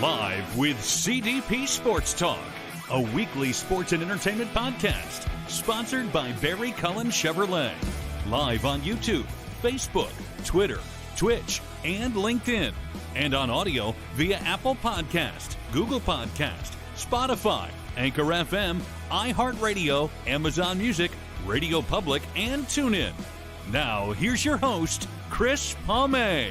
Live with CDP Sports Talk, a weekly sports and entertainment podcast sponsored by Barry Cullen Chevrolet. Live on YouTube, Facebook, Twitter, Twitch, and LinkedIn. And on audio via Apple Podcast, Google Podcast, Spotify, Anchor FM, iHeartRadio, Amazon Music, Radio Public, and TuneIn. Now, here's your host, Chris Palme.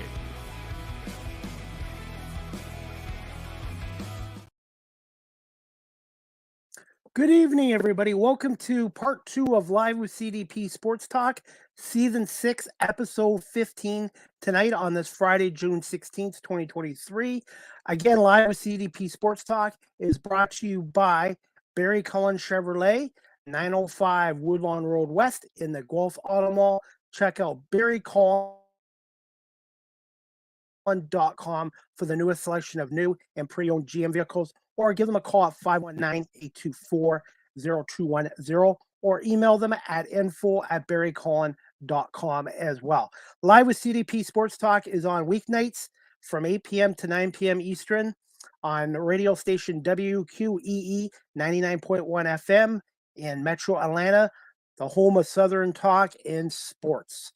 Good evening, everybody. Welcome to part 2 of Live with CDP Sports Talk, Season 6, Episode 15, tonight on this Friday, June 16th, 2023. Again, Live with CDP Sports Talk is brought to you by Barry Cullen Chevrolet, 905 Woodlawn Road West in the Guelph Auto Mall. Check out barrycullen.com for the newest selection of new and pre-owned GM vehicles, or give them a call at 519-824-0210, or email them at info@barrycullen.com as well. Live with CDP Sports Talk is on weeknights from 8 p.m. to 9 p.m. Eastern on radio station WQEE 99.1 FM in Metro Atlanta, the home of Southern Talk in sports.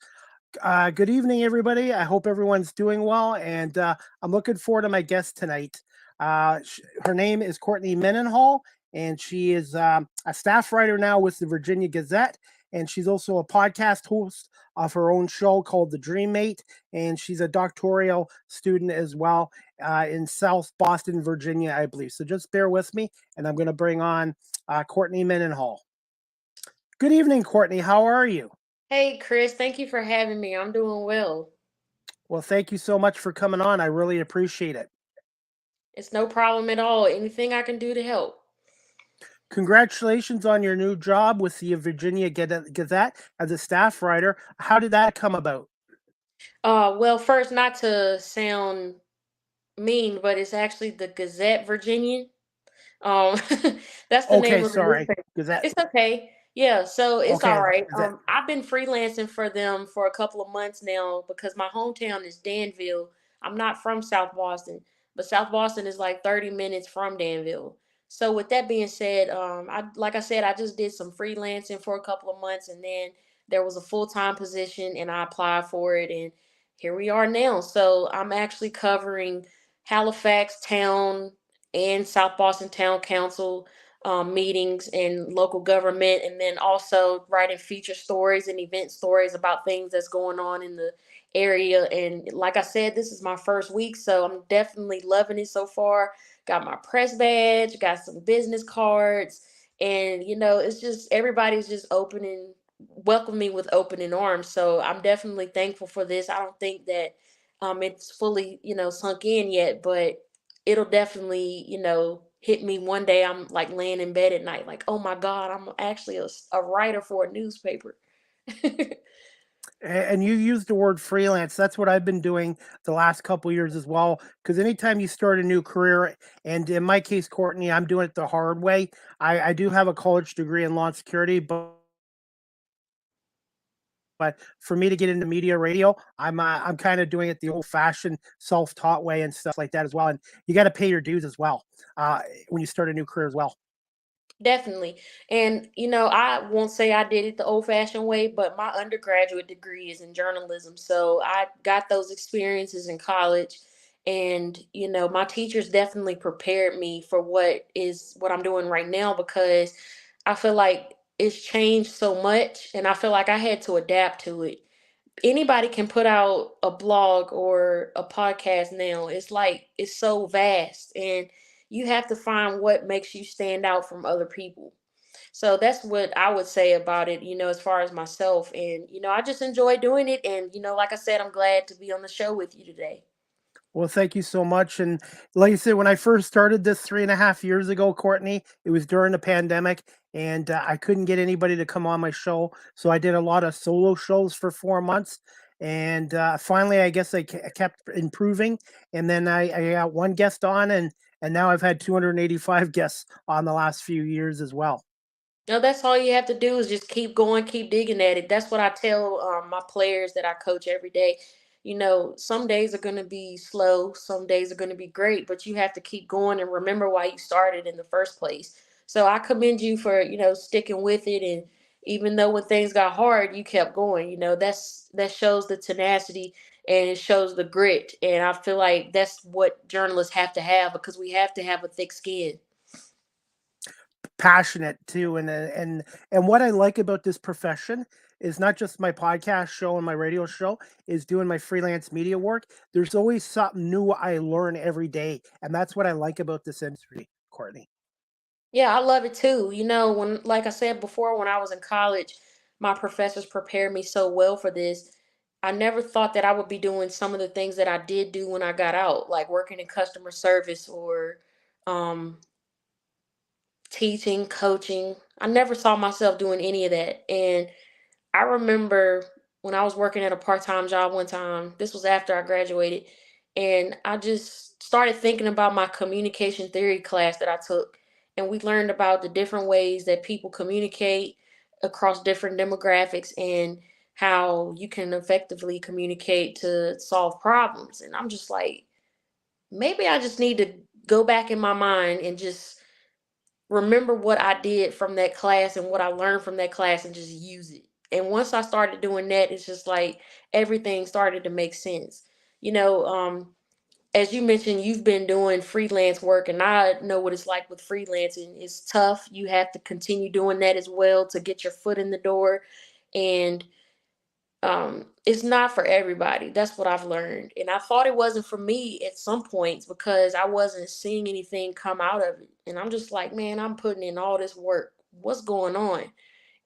Good evening, everybody. I hope everyone's doing well, and I'm looking forward to my guest tonight. Her name is Courtney Mendenhall, and she is a staff writer now with the Virginia Gazette, and she's also a podcast host of her own show called The Dream Mate, and she's a doctoral student as well in South Boston, Virginia, I believe. So just bear with me, and I'm going to bring on Courtney Mendenhall. Good evening, Courtney. How are you? Hey, Chris. Thank you for having me. I'm doing well. Well, thank you so much for coming on. I really appreciate it. It's no problem at all. Anything I can do to help. Congratulations on your new job with the Virginia Gazette as a staff writer. How did that come about? Well, first, not to sound mean, but it's actually the Gazette-Virginia. That's the name of the newspaper. Gazette. It's okay. Yeah, so it's Okay, all right. Gazette. I've been freelancing for them for a couple of months now because my hometown is Danville. I'm not from South Boston, but South Boston is like 30 minutes from Danville. So with that being said, like I said, I just did some freelancing for a couple of months, and then there was a full-time position, and I applied for it, and here we are now. So I'm actually covering Halifax Town and South Boston Town Council meetings and local government, and then also writing feature stories and event stories about things that's going on in the area. And like I said, this is my first week, so I'm definitely loving it so far. Got my press badge, got some business cards, and it's just everybody's just welcome me with opening arms. So I'm definitely thankful for this. I don't think that it's fully sunk in yet, but it'll definitely hit me one day. I'm like laying in bed at night like, oh my God, I'm actually a writer for a newspaper. And you used the word freelance. That's what I've been doing the last couple of years as well. Because anytime you start a new career, and in my case, Courtney, I'm doing it the hard way. I do have a college degree in law and security, but for me to get into media radio, I'm kind of doing it the old-fashioned, self-taught way and stuff like that as well. And you got to pay your dues as well when you start a new career as well. Definitely. And, I won't say I did it the old-fashioned way, but my undergraduate degree is in journalism. So I got those experiences in college. And, my teachers definitely prepared me for what I'm doing right now, because I feel like it's changed so much, and I feel like I had to adapt to it. Anybody can put out a blog or a podcast now. It's so vast, and you have to find what makes you stand out from other people. So that's what I would say about it, as far as myself. And, I just enjoy doing it. And, like I said, I'm glad to be on the show with you today. Well, thank you so much. And like I said, when I first started this 3.5 years ago, Courtney, it was during the pandemic, and I couldn't get anybody to come on my show. So I did a lot of solo shows for 4 months. And finally, I guess I kept improving. And then I got one guest on, and now I've had 285 guests on the last few years as well. No, that's all you have to do is just keep going, keep digging at it. That's what I tell my players that I coach every day. Some days are going to be slow, some days are going to be great, but you have to keep going and remember why you started in the first place. So I commend you for, sticking with it. And even though when things got hard, you kept going. That shows the tenacity and it shows the grit. And I feel like that's what journalists have to have, because we have to have a thick skin. Passionate too, and what I like about this profession is not just my podcast show and my radio show, is doing my freelance media work. There's always something new I learn every day, and that's what I like about this industry, Courtney. Yeah, I love it too. Like I said before, when I was in college, my professors prepared me so well for this. I never thought that I would be doing some of the things that I did do when I got out, like working in customer service or um, teaching, coaching. I never saw myself doing any of that. And I remember when I was working at a part-time job one time, this was after I graduated, and I just started thinking about my communication theory class that I took. And we learned about the different ways that people communicate across different demographics and how you can effectively communicate to solve problems. And I'm just like, maybe I just need to go back in my mind and just remember what I did from that class and what I learned from that class and just use it. And once I started doing that, it's just like everything started to make sense. You know, um, as you mentioned, you've been doing freelance work, and I know what it's like with freelancing. It's tough. You have to continue doing that as well to get your foot in the door. And it's not for everybody. That's what I've learned. And I thought it wasn't for me at some points because I wasn't seeing anything come out of it. And I'm just like, man, I'm putting in all this work. What's going on?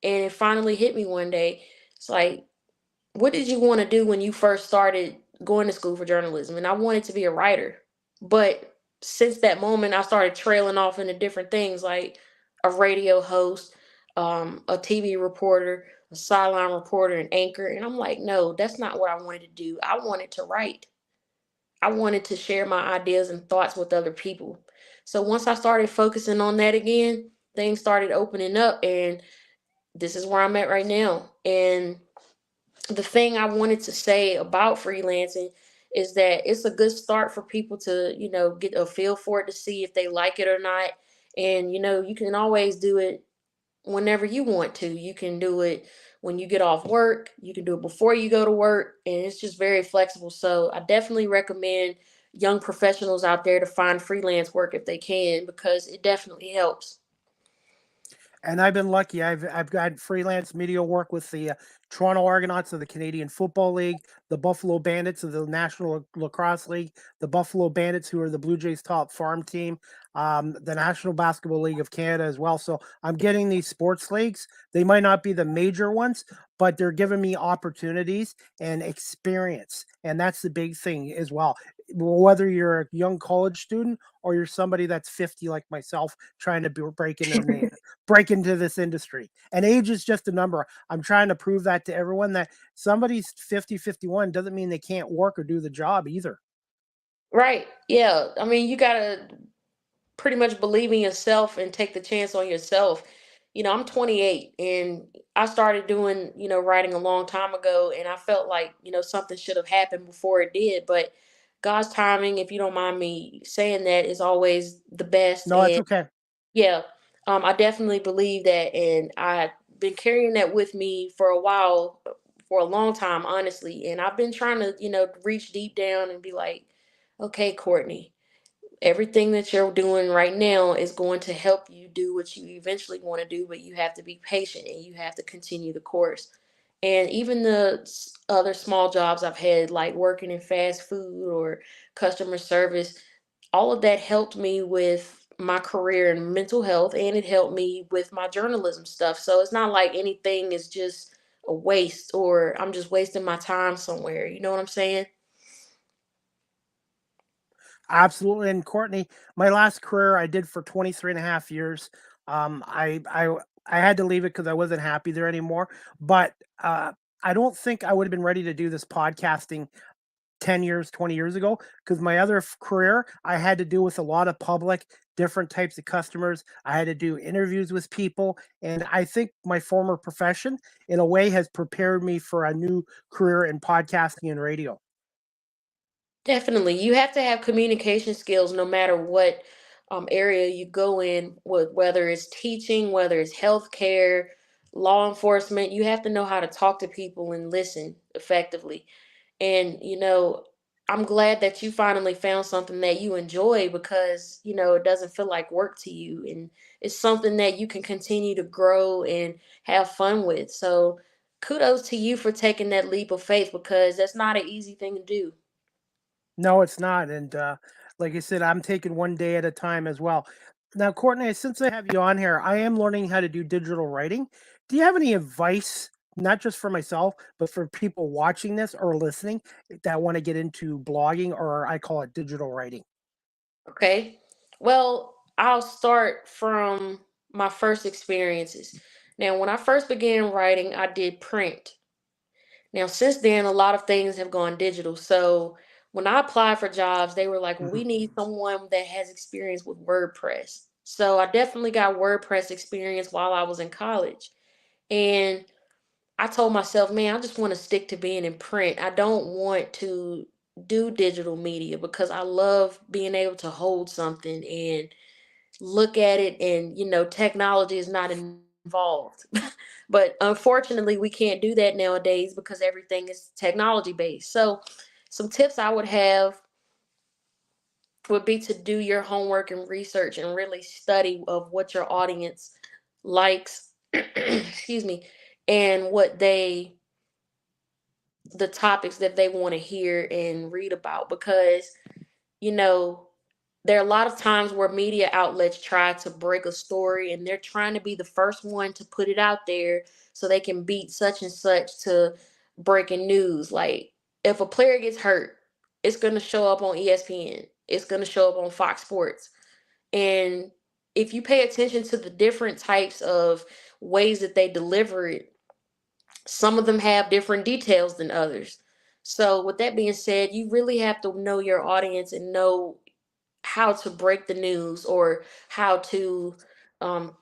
And it finally hit me one day. It's like, what did you want to do when you first started going to school for journalism? And I wanted to be a writer. But since that moment, I started trailing off into different things like a radio host, a TV reporter, a sideline reporter, an anchor. And I'm like, no, that's not what I wanted to do. I wanted to write. I wanted to share my ideas and thoughts with other people. So once I started focusing on that again, things started opening up, and this is where I'm at right now. And the thing I wanted to say about freelancing is that it's a good start for people to, get a feel for it, to see if they like it or not. And, you can always do it whenever you want to. You can do it when you get off work, you can do it before you go to work, and it's just very flexible. So I definitely recommend young professionals out there to find freelance work if they can, because it definitely helps. And I've been lucky. I've got freelance media work with the Toronto Argonauts of the Canadian Football League, the Buffalo Bandits of the National Lacrosse League, the Buffalo Bandits, who are the Blue Jays' top farm team, the National Basketball League of Canada as well. So I'm getting these sports leagues. They might not be the major ones, but they're giving me opportunities and experience, and that's the big thing as well. Whether you're a young college student or you're somebody that's 50 like myself, trying to break into this industry. And age is just a number. I'm trying to prove that to everyone that somebody's 50, 51 doesn't mean they can't work or do the job either. Right. Yeah. I mean, you got to pretty much believe in yourself and take the chance on yourself. I'm 28, and I started doing, writing a long time ago, and I felt like, something should have happened before it did. But God's timing, if you don't mind me saying that, is always the best. No, it's And okay. yeah, I definitely believe that. And I've been carrying that with me for a while, for a long time, honestly. And I've been trying to, reach deep down and be like, okay, Courtney, everything that you're doing right now is going to help you do what you eventually want to do, but you have to be patient and you have to continue the course. And even the other small jobs I've had, like working in fast food or customer service, all of that helped me with my career and mental health, and it helped me with my journalism stuff. So it's not like anything is just a waste or I'm just wasting my time somewhere. You know what I'm saying? Absolutely. And Courtney, my last career I did for 23 and a half years. Um, I I I had to leave it because I wasn't happy there anymore. But I don't think I would have been ready to do this podcasting 10 years, 20 years ago, because my other career, I had to do with a lot of public, different types of customers. I had to do interviews with people. And I think my former profession, in a way, has prepared me for a new career in podcasting and radio. Definitely. You have to have communication skills no matter what area you go in, whether it's teaching, whether it's healthcare, law enforcement. You have to know how to talk to people and listen effectively. And, I'm glad that you finally found something that you enjoy because, it doesn't feel like work to you. And it's something that you can continue to grow and have fun with. So kudos to you for taking that leap of faith because that's not an easy thing to do. No, it's not. And like I said, I'm taking one day at a time as well. Now, Courtney, since I have you on here, I am learning how to do digital writing. Do you have any advice, not just for myself, but for people watching this or listening that want to get into blogging, or I call it digital writing? Okay. Well, I'll start from my first experiences. Now, when I first began writing, I did print. Now, since then, a lot of things have gone digital. So when I applied for jobs, they were like, well, Mhm. we need someone that has experience with WordPress. So I definitely got WordPress experience while I was in college. And I told myself, man, I just want to stick to being in print. I don't want to do digital media because I love being able to hold something and look at it, and technology is not involved. But unfortunately we can't do that nowadays because everything is technology based. So some tips I would have would be to do your homework and research and really study of what your audience likes excuse me, and what they the topics that they want to hear and read about, because you know there are a lot of times where media outlets try to break a story and they're trying to be the first one to put it out there so they can beat such and such to breaking news. Like if a player gets hurt, it's going to show up on ESPN, it's going to show up on Fox Sports. And if you pay attention to the different types of ways that they deliver it, some of them have different details than others. So with that being said, you really have to know your audience and know how to break the news, or how to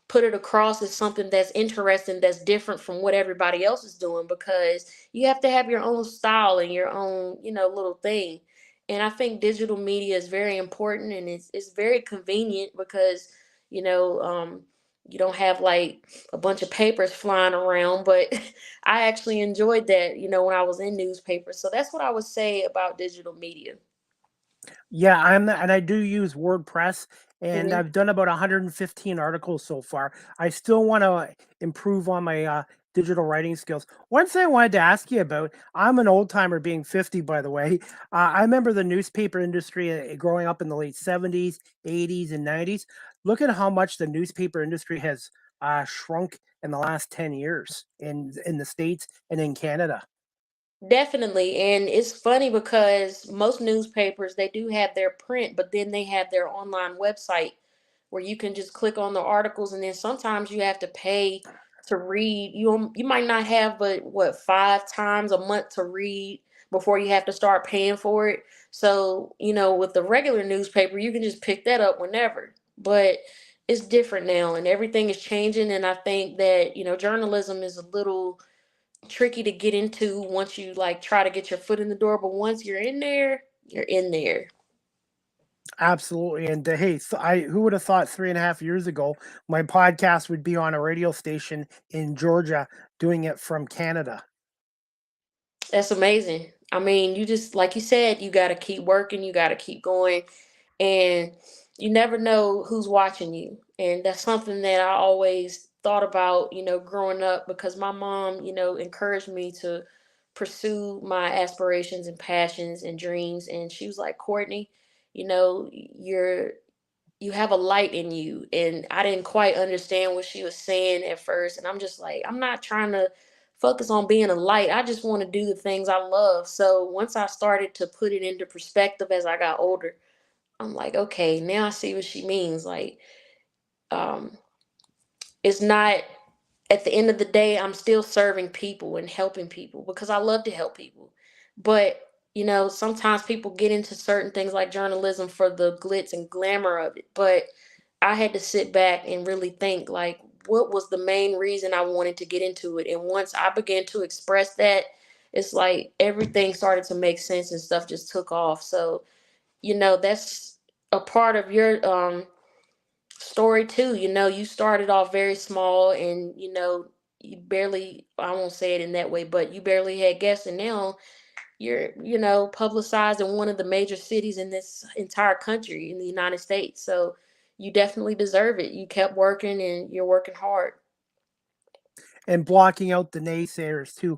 put it across as something that's interesting, that's different from what everybody else is doing, because you have to have your own style and your own, little thing. And I think digital media is very important, and it's very convenient because, you know, um, you don't have like a bunch of papers flying around. But I actually enjoyed that, when I was in newspapers. So that's what I would say about digital media. Yeah, and I do use WordPress, and Hmm. I've done about 115 articles so far. I still want to improve on my digital writing skills. One thing I wanted to ask you about, I'm an old timer, being 50, by the way. I remember the newspaper industry growing up in the late 70s, 80s, and 90s. Look at how much the newspaper industry has shrunk in the last 10 years in the States and in Canada. Definitely. And it's funny because most newspapers, they do have their print, but then they have their online website where you can just click on the articles, and then sometimes you have to pay to read. You might not have but what, 5 times a month to read before you have to start paying for it. So, with the regular newspaper, you can just pick that up whenever. But it's different now and everything is changing, and I think that, journalism is a little tricky to get into once you like try to get your foot in the door, but once you're in there, you're in there. Absolutely. And hey, who would have thought 3.5 years ago my podcast would be on a radio station in Georgia doing it from Canada? That's amazing. I mean, you just, like you said, you got to keep working, you got to keep going, and you never know who's watching you. And that's something that I always thought about, growing up, because my mom, encouraged me to pursue my aspirations and passions and dreams. And she was like, Courtney, you're you have a light in you. And I didn't quite understand what she was saying at first, and I'm just like, I'm not trying to focus on being a light, I just want to do the things I love. So once I started to put it into perspective as I got older, I'm like, okay, now I see what she means. Like, um it's not, at the end of the day, I'm still serving people and helping people because I love to help people. But, sometimes people get into certain things like journalism for the glitz and glamour of it. But I had to sit back and really think, like, what was the main reason I wanted to get into it? And once I began to express that it's like everything started to make sense and stuff just took off. So, that's a part of your story too. You started off very small, and you barely, I won't say it in that way, but you barely had guests, and now you're, publicized in one of the major cities in this entire country, in the United States. So you definitely deserve it. You kept working, and you're working hard. And blocking out the naysayers too.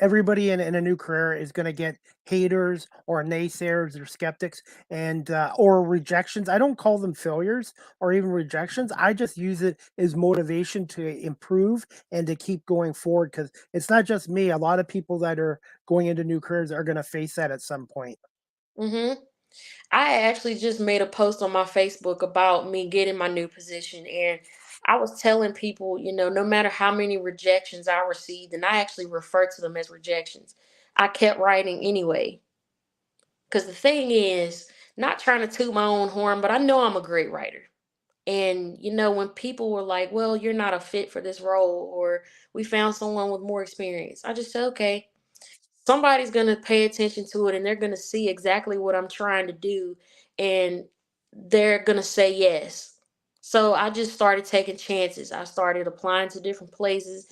Everybody in a new career is going to get haters or naysayers or skeptics and or rejections. I don't call them failures or even rejections. I just use it as motivation to improve and to keep going forward, because it's not just me. A lot of people that are going into new careers are going to face that at some point. hmm I actually just made a post on my Facebook about me getting my new position. And I was telling people, no matter how many rejections I received, and I actually refer to them as rejections, I kept writing anyway. Because the thing is, not trying to toot my own horn, but I know I'm a great writer. And, when people were like, well, you're not a fit for this role, or we found someone with more experience, I just said, okay, somebody's going to pay attention to it, and they're going to see exactly what I'm trying to do, and they're going to say yes. So I just started taking chances. I started applying to different places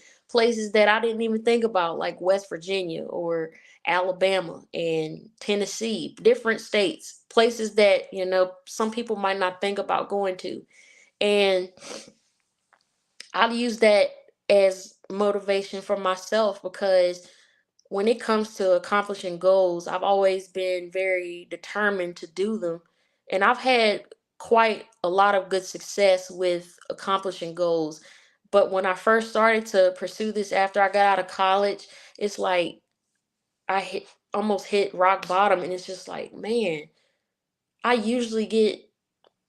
that I didn't even think about, like West Virginia or Alabama and Tennessee, different states, places that, some people might not think about going to. And I'll use that as motivation for myself, because when it comes to accomplishing goals, I've always been very determined to do them. And I've had quite a lot of good success with accomplishing goals. But when I first started to pursue this after I got out of college, it's like almost hit rock bottom. And it's just like, man, I usually get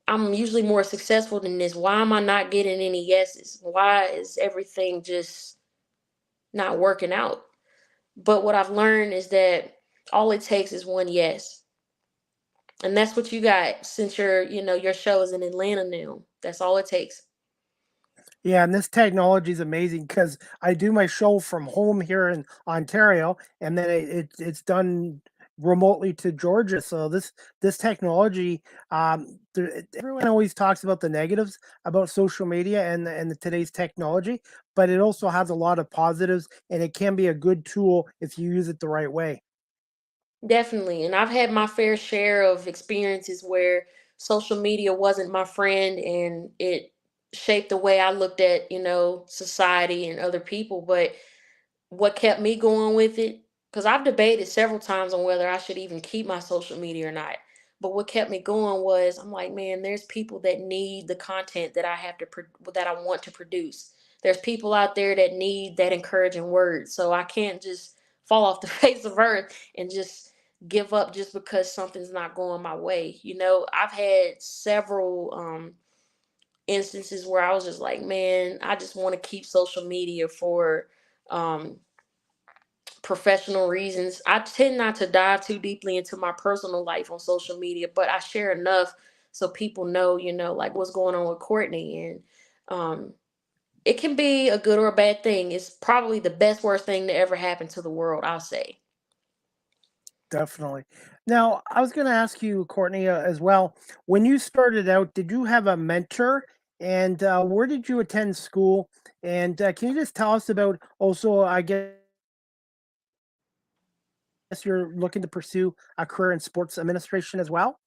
I'm usually more successful than this. Why am I not getting any yeses? Why is everything just not working out? But what I've learned is that all it takes is one yes. And that's what you got, since your show is in Atlanta now. That's all it takes. Yeah, and this technology is amazing because I do my show from home here in Ontario, and then it's done remotely to Georgia. So this technology, everyone always talks about the negatives about social media and today's technology, but it also has a lot of positives, and it can be a good tool if you use it the right way. Definitely. And I've had my fair share of experiences where social media wasn't my friend, and it shaped the way I looked at, society and other people. But what kept me going with it, because I've debated several times on whether I should even keep my social media or not. But what kept me going was, I'm like, man, there's people that need the content that that I want to produce. There's people out there that need that encouraging word. So I can't just fall off the face of earth and just give up just because something's not going my way. I've had several instances where I was just like, man, I just want to keep social media for um professional reasons. I tend not to dive too deeply into my personal life on social media, but I share enough so people know, like what's going on with Courtney. And um, it can be a good or a bad thing. It's probably the best worst thing to ever happen to the world, I'll say. Definitely. Now, I was going to ask you, Courtney, as well. When you started out, did you have a mentor? And where did you attend school? And can you just tell us about also, I guess you're looking to pursue a career in sports administration as well?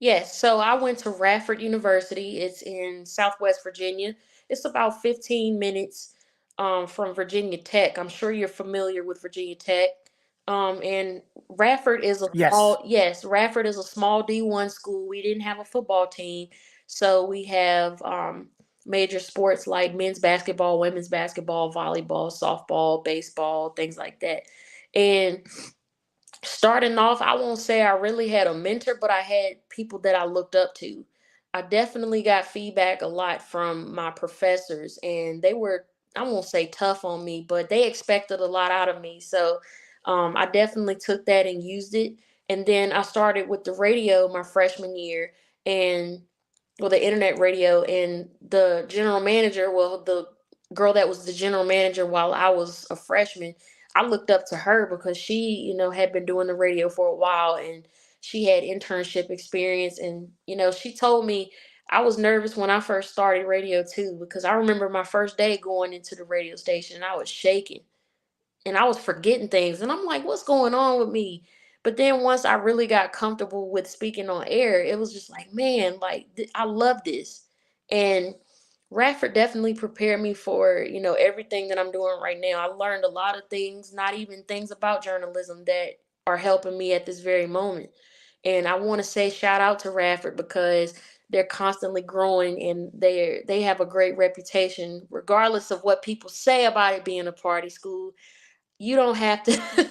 Yes, so I went to Radford University. It's in Southwest Virginia. It's about 15 minutes from Virginia Tech. I'm sure you're familiar with Virginia Tech. And Radford is a Yes. small, yes, Radford is a small D1 school. We didn't have a football team, so we have major sports like men's basketball, women's basketball, volleyball, softball, baseball, things like that. And starting off, I won't say I really had a mentor, but I had people that I looked up to. I definitely got feedback a lot from my professors, and they were, I won't say tough on me, but they expected a lot out of me. So I definitely took that and used it. And then I started with the radio my freshman year, and well, the internet radio, and the general manager, well, the girl that was the general manager while I was a freshman, I looked up to her because she, had been doing the radio for a while, and she had internship experience. And, she told me I was nervous when I first started radio too, because I remember my first day going into the radio station and I was shaking and I was forgetting things. And I'm like, what's going on with me? But then once I really got comfortable with speaking on air, it was just like, man, like I love this. And Radford definitely prepared me for, everything that I'm doing right now. I learned a lot of things, not even things about journalism, that are helping me at this very moment. And I want to say shout out to Radford because they're constantly growing and they have a great reputation, regardless of what people say about it being a party school. You don't have to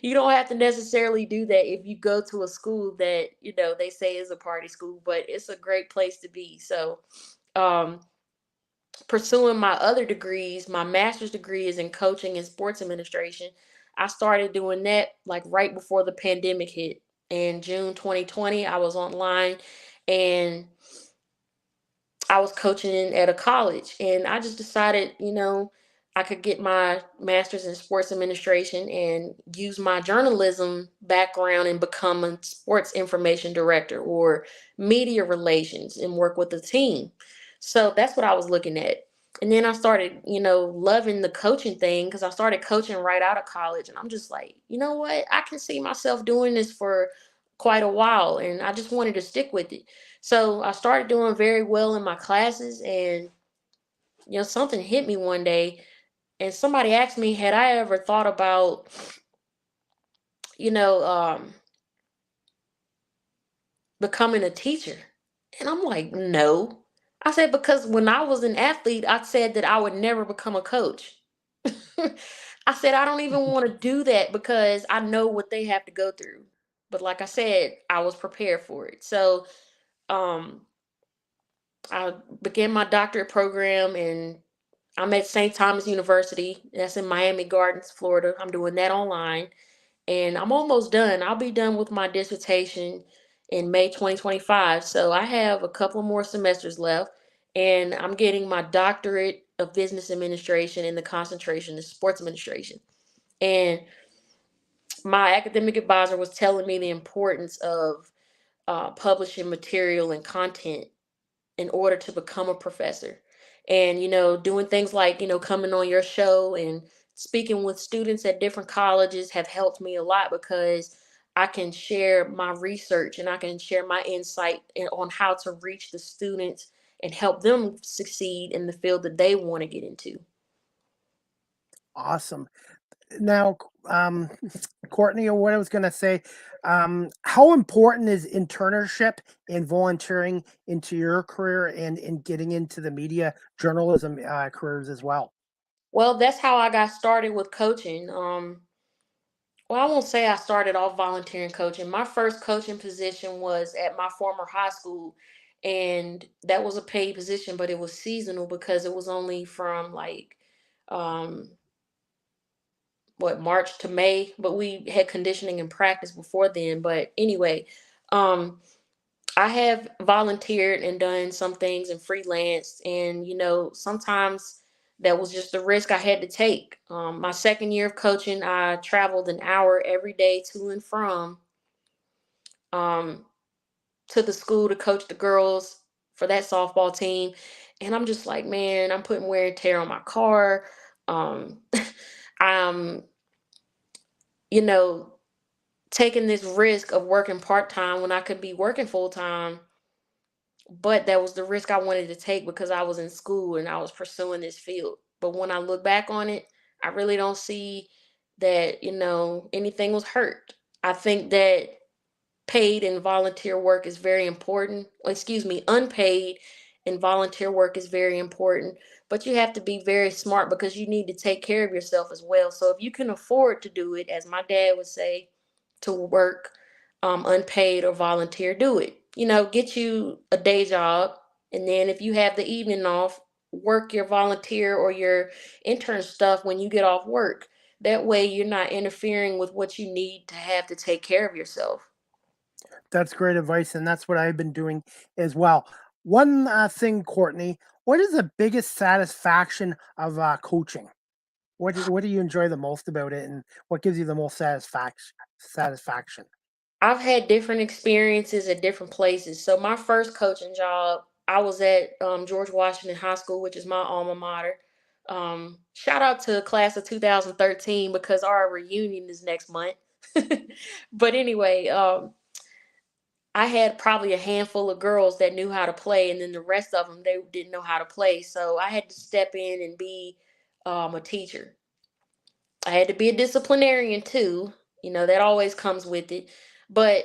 you don't have to necessarily do that if you go to a school that they say is a party school, but it's a great place to be. So um pursuing my other degrees, my master's degree is in coaching and sports administration. I started doing that like right before the pandemic hit. In June 2020 I was online, and I was coaching at a college, and I just decided, I could get my master's in sports administration and use my journalism background and become a sports information director or media relations and work with the team. So that's what I was looking at. And then I started, loving the coaching thing because I started coaching right out of college. And I'm just like, you know what? I can see myself doing this for quite a while. And I just wanted to stick with it. So I started doing very well in my classes, and something hit me one day, and somebody asked me, had I ever thought about, you know, um, becoming a teacher? And I'm like, no. I said, because when I was an athlete, I said that I would never become a coach. I said, I don't even want to do that because I know what they have to go through. But like I said, I was prepared for it. So, um, I began my doctorate program, and I'm at St. Thomas University. That's in Miami Gardens, Florida. I'm doing that online, and I'm almost done. I'll be done with my dissertation in May 2025. So I have a couple more semesters left, and I'm getting my doctorate of business administration, and the concentration is sports administration. And my academic advisor was telling me the importance of publishing material and content in order to become a professor. And, doing things like, coming on your show and speaking with students at different colleges have helped me a lot because I can share my research and I can share my insight on how to reach the students and help them succeed in the field that they want to get into. Awesome. Now, Courtney, or what I was going to say, how important is internship and volunteering into your career and in getting into the media journalism careers as well? Well, that's how I got started with coaching. Well, I won't say I started off volunteering coaching. My first coaching position was at my former high school, and that was a paid position, but it was seasonal because it was only from like um March to May, but we had conditioning and practice before then. But anyway, um I have volunteered and done some things and freelance, and sometimes that was just the risk I had to take. My second year of coaching, I traveled an hour every day to and from um, to the school to coach the girls for that softball team, and I'm just like, man, I'm putting wear and tear on my car. Um, I'm, you know, taking this risk of working part time when I could be working full time. But that was the risk I wanted to take because I was in school and I was pursuing this field. But when I look back on it, I really don't see that, anything was hurt. I think that paid and volunteer work is very important. Excuse me, unpaid and volunteer work is very important. But you have to be very smart because you need to take care of yourself as well. So if you can afford to do it, as my dad would say, to work unpaid or volunteer, do it. Get you a day job. And then if you have the evening off, work your volunteer or your intern stuff when you get off work. That way you're not interfering with what you need to have to take care of yourself. That's great advice, and that's what I've been doing as well. One thing, Courtney, what is the biggest satisfaction of coaching? What do you enjoy the most about it, and what gives you the most satisfaction? I've had different experiences at different places. So my first coaching job, I was at George Washington High School, which is my alma mater. Shout out to class of 2013 because our reunion is next month. But anyway, I had probably a handful of girls that knew how to play, and then the rest of them they didn't know how to play. So I had to step in and be a teacher. I had to be a disciplinarian too. That always comes with it. But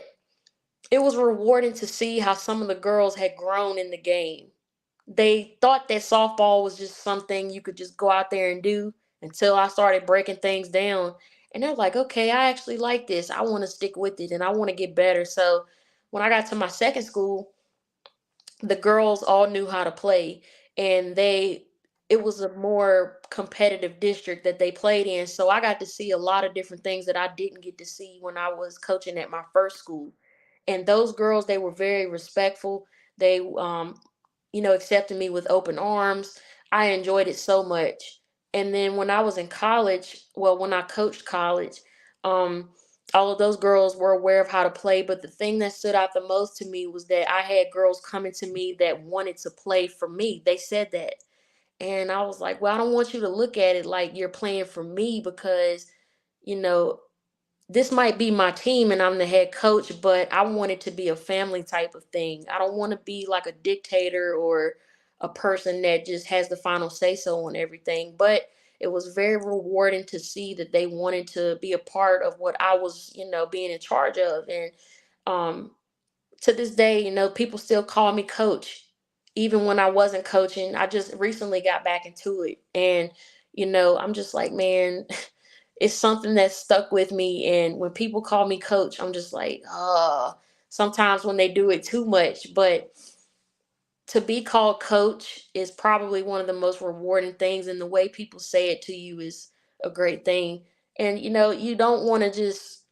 it was rewarding to see how some of the girls had grown in the game. They thought that softball was just something you could just go out there and do until I started breaking things down. And they're like, okay, I actually like this. I want to stick with it and I want to get better. So when I got to my second school, the girls all knew how to play, and it was a more competitive district that they played in, so I got to see a lot of different things that I didn't get to see when I was coaching at my first school. And those girls, they were very respectful. They accepted me with open arms. I enjoyed it so much. And then when I was in college, well, when I coached college, um all of those girls were aware of how to play, but the thing that stood out the most to me was that I had girls coming to me that wanted to play for me. They said that. And I was like, well, I don't want you to look at it like you're playing for me because, you know, this might be my team and I'm the head coach, but I want it to be a family type of thing. I don't want to be like a dictator or a person that just has the final say so on everything. But it was very rewarding to see that they wanted to be a part of what I was, being in charge of. And um, to this day, people still call me coach, even when I wasn't coaching. I just recently got back into it. And, I'm just like, man, it's something that stuck with me. And when people call me coach, I'm just like, sometimes when they do it too much. But to be called coach is probably one of the most rewarding things. And the way people say it to you is a great thing. And, you don't want to just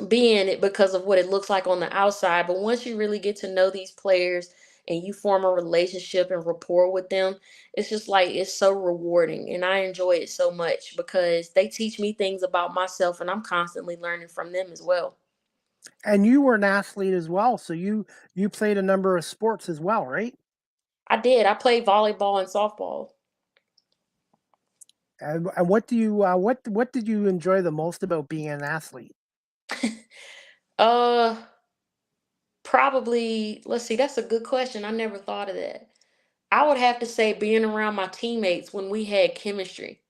be in it because of what it looks like on the outside. But once you really get to know these players and you form a relationship and rapport with them, it's just like it's so rewarding. And I enjoy it so much because they teach me things about myself and I'm constantly learning from them as well. And you were an athlete as well, so you played a number of sports as well, right? I did. I played volleyball and softball. And what did you enjoy the most about being an athlete? uh Probably, let's see, that's a good question. I never thought of that. I would have to say being around my teammates when we had chemistry.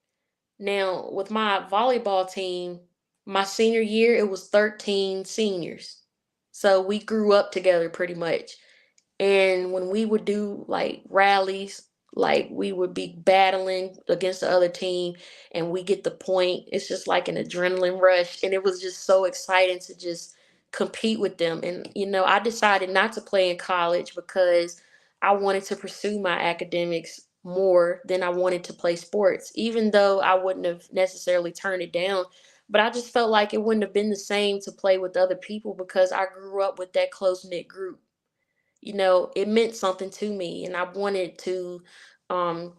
Now, with my volleyball team, my senior year, it was 13 seniors. So we grew up together pretty much. And when we would do like rallies, like we would be battling against the other team and we get the point, it's just like an adrenaline rush. And it was just so exciting to just compete with them. And, I decided not to play in college because I wanted to pursue my academics more than I wanted to play sports, even though I wouldn't have necessarily turned it down. But I just felt like it wouldn't have been the same to play with other people because I grew up with that close knit group. It meant something to me, and I wanted to um,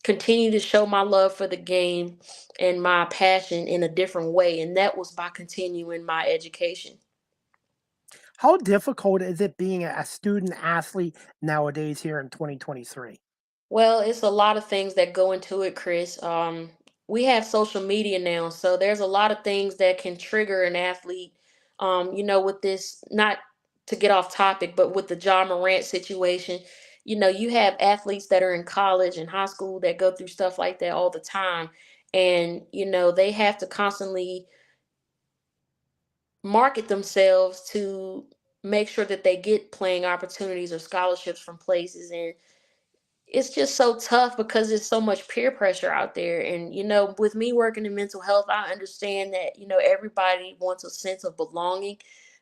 continue to show my love for the game and my passion in a different way, and that was by continuing my education. How difficult is it being a student athlete nowadays here in 2023? Well, it's a lot of things that go into it, Chris. We have social media now, so there's a lot of things that can trigger an athlete. With this, not to get off topic, but with the John Morant situation, you have athletes that are in college and high school that go through stuff like that all the time. And, they have to constantly market themselves to make sure that they get playing opportunities or scholarships from places. And it's just so tough because there's so much peer pressure out there. And, with me working in mental health, I understand that, everybody wants a sense of belonging,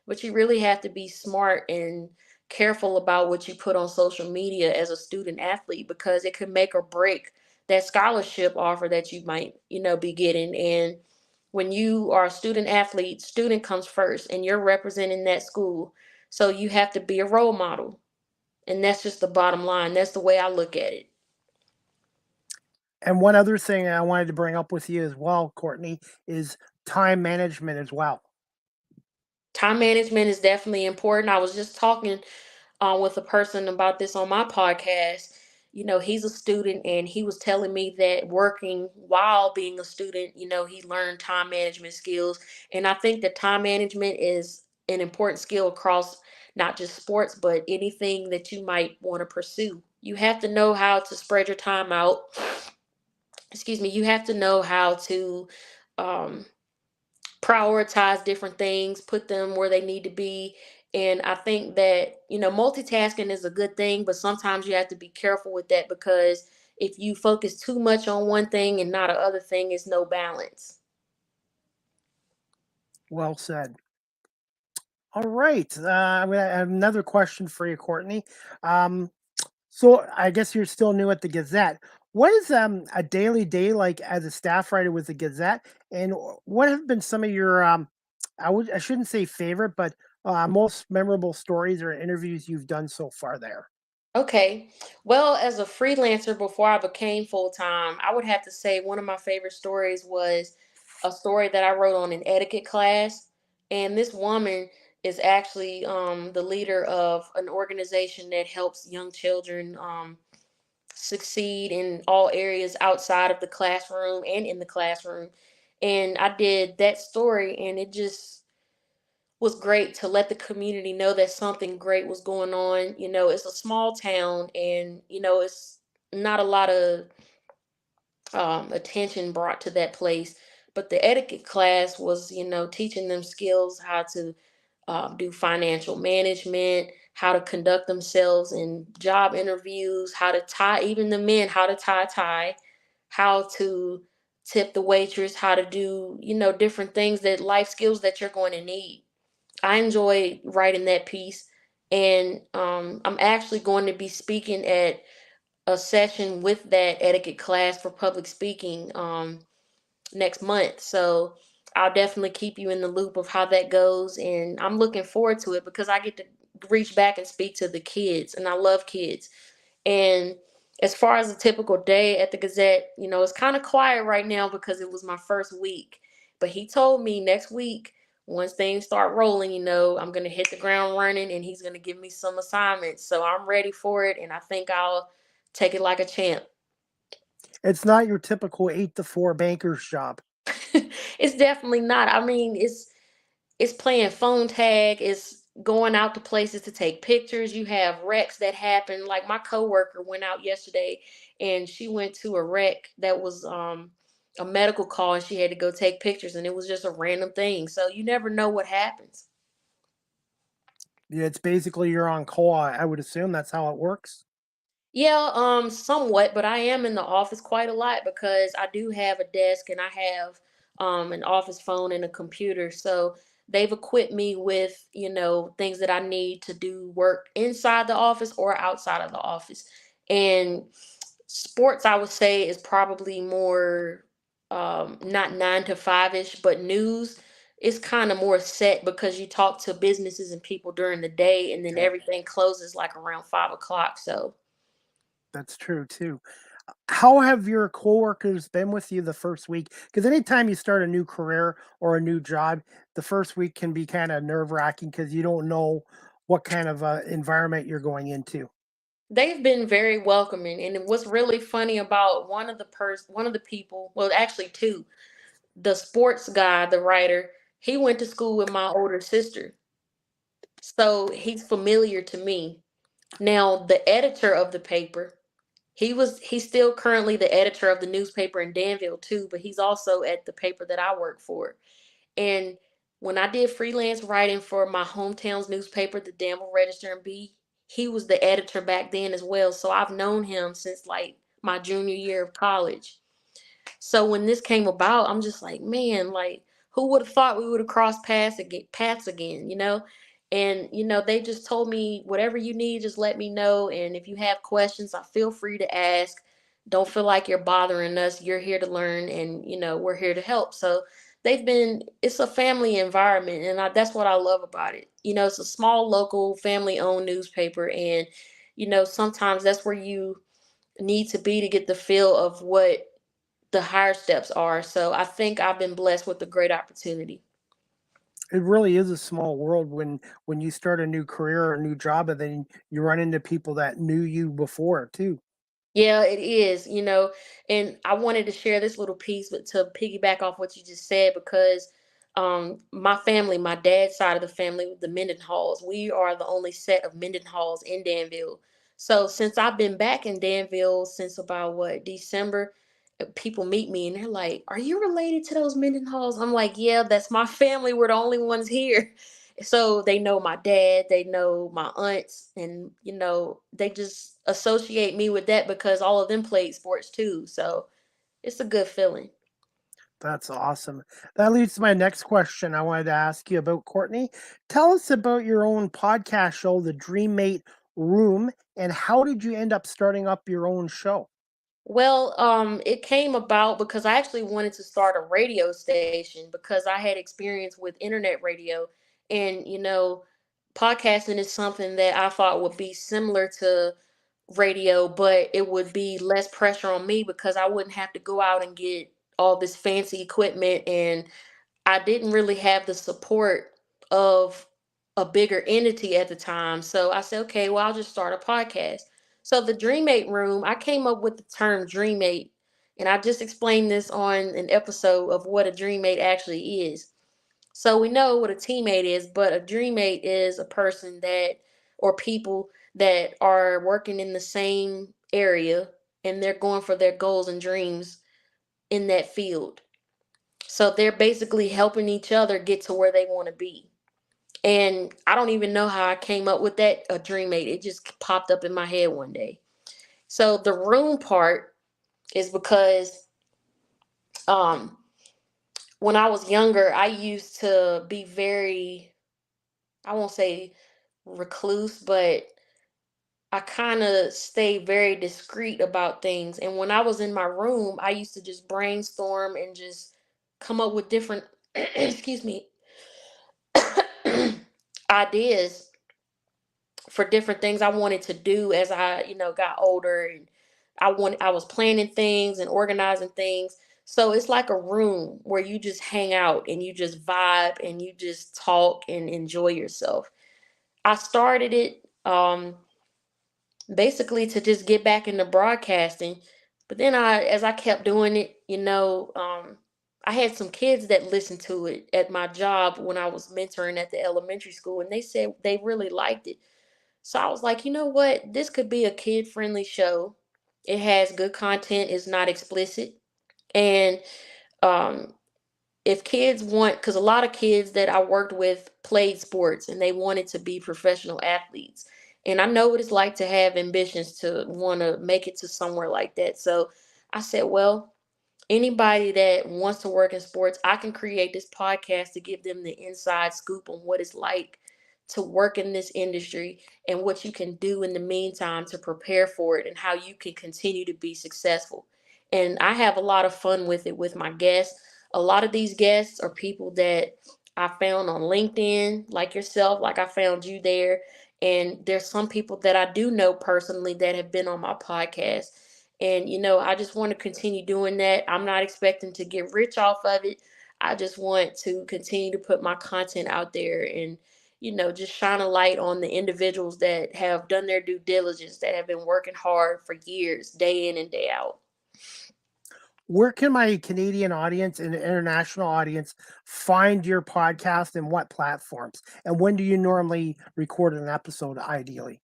but you really have to be smart and careful about what you put on social media as a student athlete because it could make or break that scholarship offer that you might, be getting. And when you are a student athlete, student comes first and you're representing that school. So you have to be a role model. And that's just the bottom line. That's the way I look at it. And one other thing I wanted to bring up with you as well, Courtney, is time management as well. Time management is definitely important. I was just talking with a person about this on my podcast. You know, he's a student and he was telling me that working while being a student, you know, he learned time management skills. And I think that time management is an important skill across not just sports, but anything that you might want to pursue. You have to know how to spread your time out. Excuse me. You have to know how to um, prioritize different things, put them where they need to be. And I think that, you know, multitasking is a good thing, but sometimes you have to be careful with that because if you focus too much on one thing and not a other thing, it's no balance. Well said. All right. I have another question for you, Courtney. Um, so I guess you're still new at the Gazette. What is a daily day like as a staff writer with the Gazette? And what have been some of your I shouldn't say favorite, but most memorable stories or interviews you've done so far there? Okay. Well, as a freelancer before I became full time, I would have to say one of my favorite stories was a story that I wrote on an etiquette class. And this woman is actually the leader of an organization that helps young children succeed in all areas outside of the classroom and in the classroom. And I did that story, and it just was great to let the community know that something great was going on. You know, it's a small town, and you know, it's not a lot of attention brought to that place. But the etiquette class was, you know, teaching them skills how to do financial management, how to conduct themselves in job interviews, how to tie, even the men, how to tie a tie, how to tip the waitress, how to do, you know, different things that life skills that you're going to need. I enjoy writing that piece. And I'm actually going to be speaking at a session with that etiquette class for public speaking next month. So I'll definitely keep you in the loop of how that goes. And I'm looking forward to it because I get to reach back and speak to the kids, and I love kids. And as far as a typical day at the Gazette, you know, it's kind of quiet right now because it was my first week. But he told me next week, once things start rolling, you know, I'm going to hit the ground running and he's going to give me some assignments. So I'm ready for it. And I think I'll take it like a champ. It's not your typical 8 to 4 banker's job. It's definitely not. I mean, it's playing phone tag, it's going out to places to take pictures. You have wrecks that happen. Like my coworker went out yesterday and she went to a wreck that was a medical call and she had to go take pictures and it was just a random thing. So you never know what happens. Yeah, it's basically you're on call. I would assume that's how it works. Yeah, somewhat, but I am in the office quite a lot because I do have a desk and I have an office phone and a computer. So they've equipped me with, you know, things that I need to do work inside the office or outside of the office. And sports, I would say, is probably more not 9 to 5 ish, but news is kind of more set because you talk to businesses and people during the day and then Yeah, everything closes like around 5 o'clock. So that's true too. How have your coworkers been with you the first week? Because anytime you start a new career or a new job, the first week can be kind of nerve wracking because you don't know what kind of environment you're going into. they've been very welcoming, and what's really funny about one of the people, well, actually two, the sports guy, the writer, he went to school with my older sister, so he's familiar to me. Now, the editor of the paper, he's still currently the editor of the newspaper in Danville too, but he's also at the paper that I work for. And when I did freelance writing for my hometown's newspaper, the Danville Register and Bee, he was the editor back then as well. So I've known him since like my junior year of college. So when this came about, I'm just like, man, like who would have thought we would have crossed paths again, you know? And you know, they just told me whatever you need, just let me know. And if you have questions, I feel free to ask. Don't feel like you're bothering us. You're here to learn, and you know, we're here to help. So it's a family environment, and that's what I love about it. You know, it's a small local family owned newspaper, and you know, sometimes that's where you need to be to get the feel of what the higher steps are. So I think I've been blessed with a great opportunity. It really is a small world when you start a new career or a new job, and then you run into people that knew you before too. Yeah, it is, and I wanted to share this little piece, but to piggyback off what you just said, because my family, my dad's side of the family, the Mendenhalls, we are the only set of Mendenhalls in Danville. So since I've been back in Danville since about what, December, people meet me and they're like, "Are you related to those Mendenhalls?" I'm like, "Yeah, that's my family. We're the only ones here." So they know my dad, they know my aunts, and they just associate me with that because all of them played sports too. So it's a good feeling. That's awesome. That leads to my next question I wanted to ask you about, Courtney. Tell us about your own podcast show, The Dreammate Room, and how did you end up starting up your own show? Well, it came about because I actually wanted to start a radio station because I had experience with internet radio, and podcasting is something that I thought would be similar to radio, but it would be less pressure on me because I wouldn't have to go out and get all this fancy equipment, and I didn't really have the support of a bigger entity at the time. So I said, okay, well, I'll just start a podcast. So the Dreammate Room, I came up with the term Dreammate, and I just explained this on an episode of what a Dreammate actually is. So we know what a teammate is, but a Dreammate is a person that, or people that are working in the same area and they're going for their goals and dreams in that field. So they're basically helping each other get to where they want to be. And I don't even know how I came up with that, a Dreammate. It just popped up in my head one day. So the room part is because um when I was younger, I used to be very, I won't say recluse, but I kind of stay very discreet about things. And when I was in my room, I used to just brainstorm and just come up with different, excuse me, ideas for different things I wanted to do as I, got older, and I was planning things and organizing things. So it's like a room where you just hang out and you just vibe and you just talk and enjoy yourself. I started it basically to just get back into broadcasting. But then as I kept doing it, I had some kids that listened to it at my job when I was mentoring at the elementary school, and they said they really liked it. So I was like, you know what? This could be a kid friendly show. It has good content, it's not explicit. And um, if kids want, because a lot of kids that I worked with played sports and they wanted to be professional athletes. And I know what it's like to have ambitions to want to make it to somewhere like that. So I said, well, anybody that wants to work in sports, I can create this podcast to give them the inside scoop on what it's like to work in this industry and what you can do in the meantime to prepare for it and how you can continue to be successful. And I have a lot of fun with it with my guests. A lot of these guests are people that I found on LinkedIn, like yourself, like I found you there. And there's some people that I do know personally that have been on my podcast. And, I just want to continue doing that. I'm not expecting to get rich off of it. I just want to continue to put my content out there and, just shine a light on the individuals that have done their due diligence, that have been working hard for years, day in and day out. Where can my Canadian audience and international audience find your podcast, and what platforms? And when do you normally record an episode, ideally?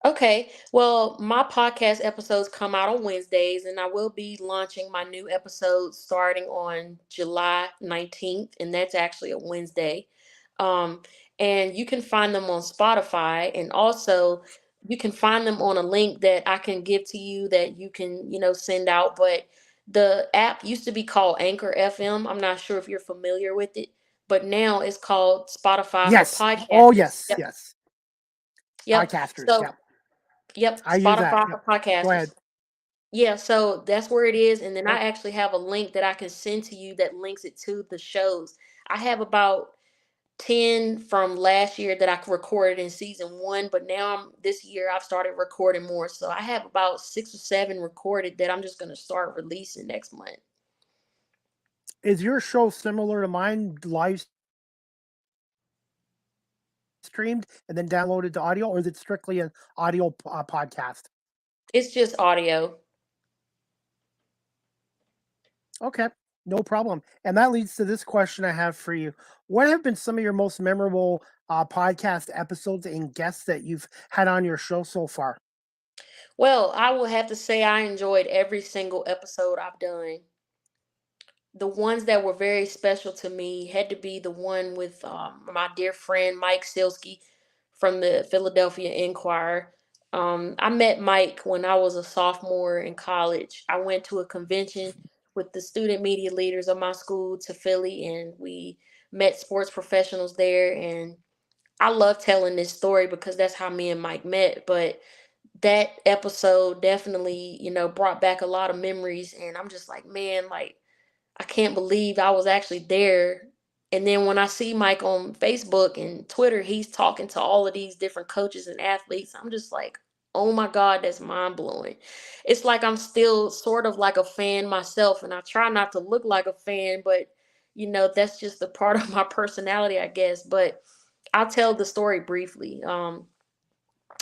Okay. Well, my podcast episodes come out on Wednesdays, and I will be launching my new episode starting on July 19th, and that's actually a Wednesday. Um, and you can find them on Spotify, and also you can find them on a link that I can give to you that you can, send out. But the app used to be called Anchor FM. I'm not sure if you're familiar with it, but now it's called Spotify for Yes. Oh, podcasters. yes, Yep. yes. Yep. Podcasters. So Yep. Yep, I use that. Spotify Yep. for Go ahead. podcasters. Yeah, so that's where it is. And then I Yep. actually have a link that I can send to you that links it to the shows. I have about 10 from last year that I recorded in season one, but now this year I've started recording more. So I have about 6 or 7 recorded that I'm just going to start releasing next month. Is your show similar to mine, live streamed and then downloaded to audio, or is it strictly an audio podcast? It's just audio. Okay, no problem. And that leads to this question I have for you. What have been some of your most memorable podcast episodes and guests that you've had on your show so far? Well, I will have to say I enjoyed every single episode I've done. The ones that were very special to me had to be the one with my dear friend Mike Silsky from the Philadelphia Inquirer. I met Mike when I was a sophomore in college. I went to a convention with the student media leaders of my school to Philly, and we met sports professionals there. And I love telling this story because that's how me and Mike met. But that episode definitely, brought back a lot of memories. And I'm just like, man, like, I can't believe I was actually there. And then when I see Mike on Facebook and Twitter, he's talking to all of these different coaches and athletes. I'm just like, oh my God, that's mind blowing. It's like I'm still sort of like a fan myself, and I try not to look like a fan, but that's just a part of my personality, I guess. But I'll tell the story briefly.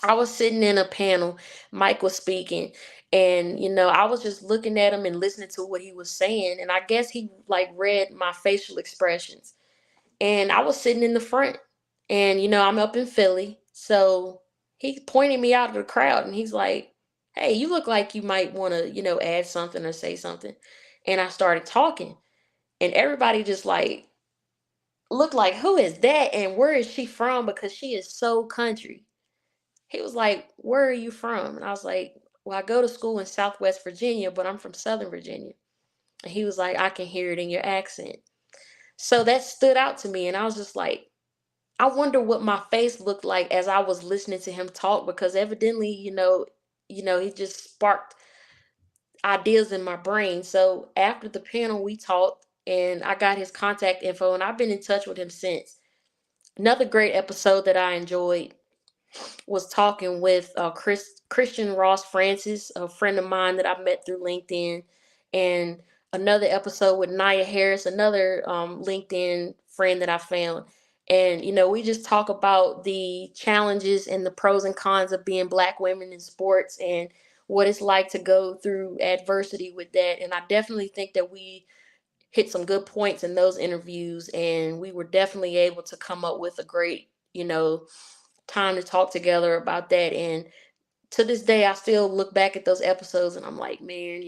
I was sitting in a panel, Mike was speaking, and I was just looking at him and listening to what he was saying, and I guess he like read my facial expressions. And I was sitting in the front, and I'm up in Philly, so he pointed me out of the crowd, and he's like, "Hey, you look like you might want to, add something or say something." And I started talking, and everybody just like looked like, "Who is that? And where is she from?" Because she is so country. He was like, "Where are you from?" And I was like, "Well, I go to school in Southwest Virginia, but I'm from Southern Virginia." And he was like, "I can hear it in your accent." So that stood out to me. And I was just like, I wonder what my face looked like as I was listening to him talk, because evidently, he just sparked ideas in my brain. So after the panel, we talked and I got his contact info, and I've been in touch with him since. Another great episode that I enjoyed was talking with Christian Ross Francis, a friend of mine that I met through LinkedIn, and another episode with Nia Harris, another LinkedIn friend that I found. And we just talk about the challenges and the pros and cons of being Black women in sports and what it's like to go through adversity with that. And I definitely think that we hit some good points in those interviews, and we were definitely able to come up with a great, time to talk together about that. And to this day, I still look back at those episodes and I'm like, man,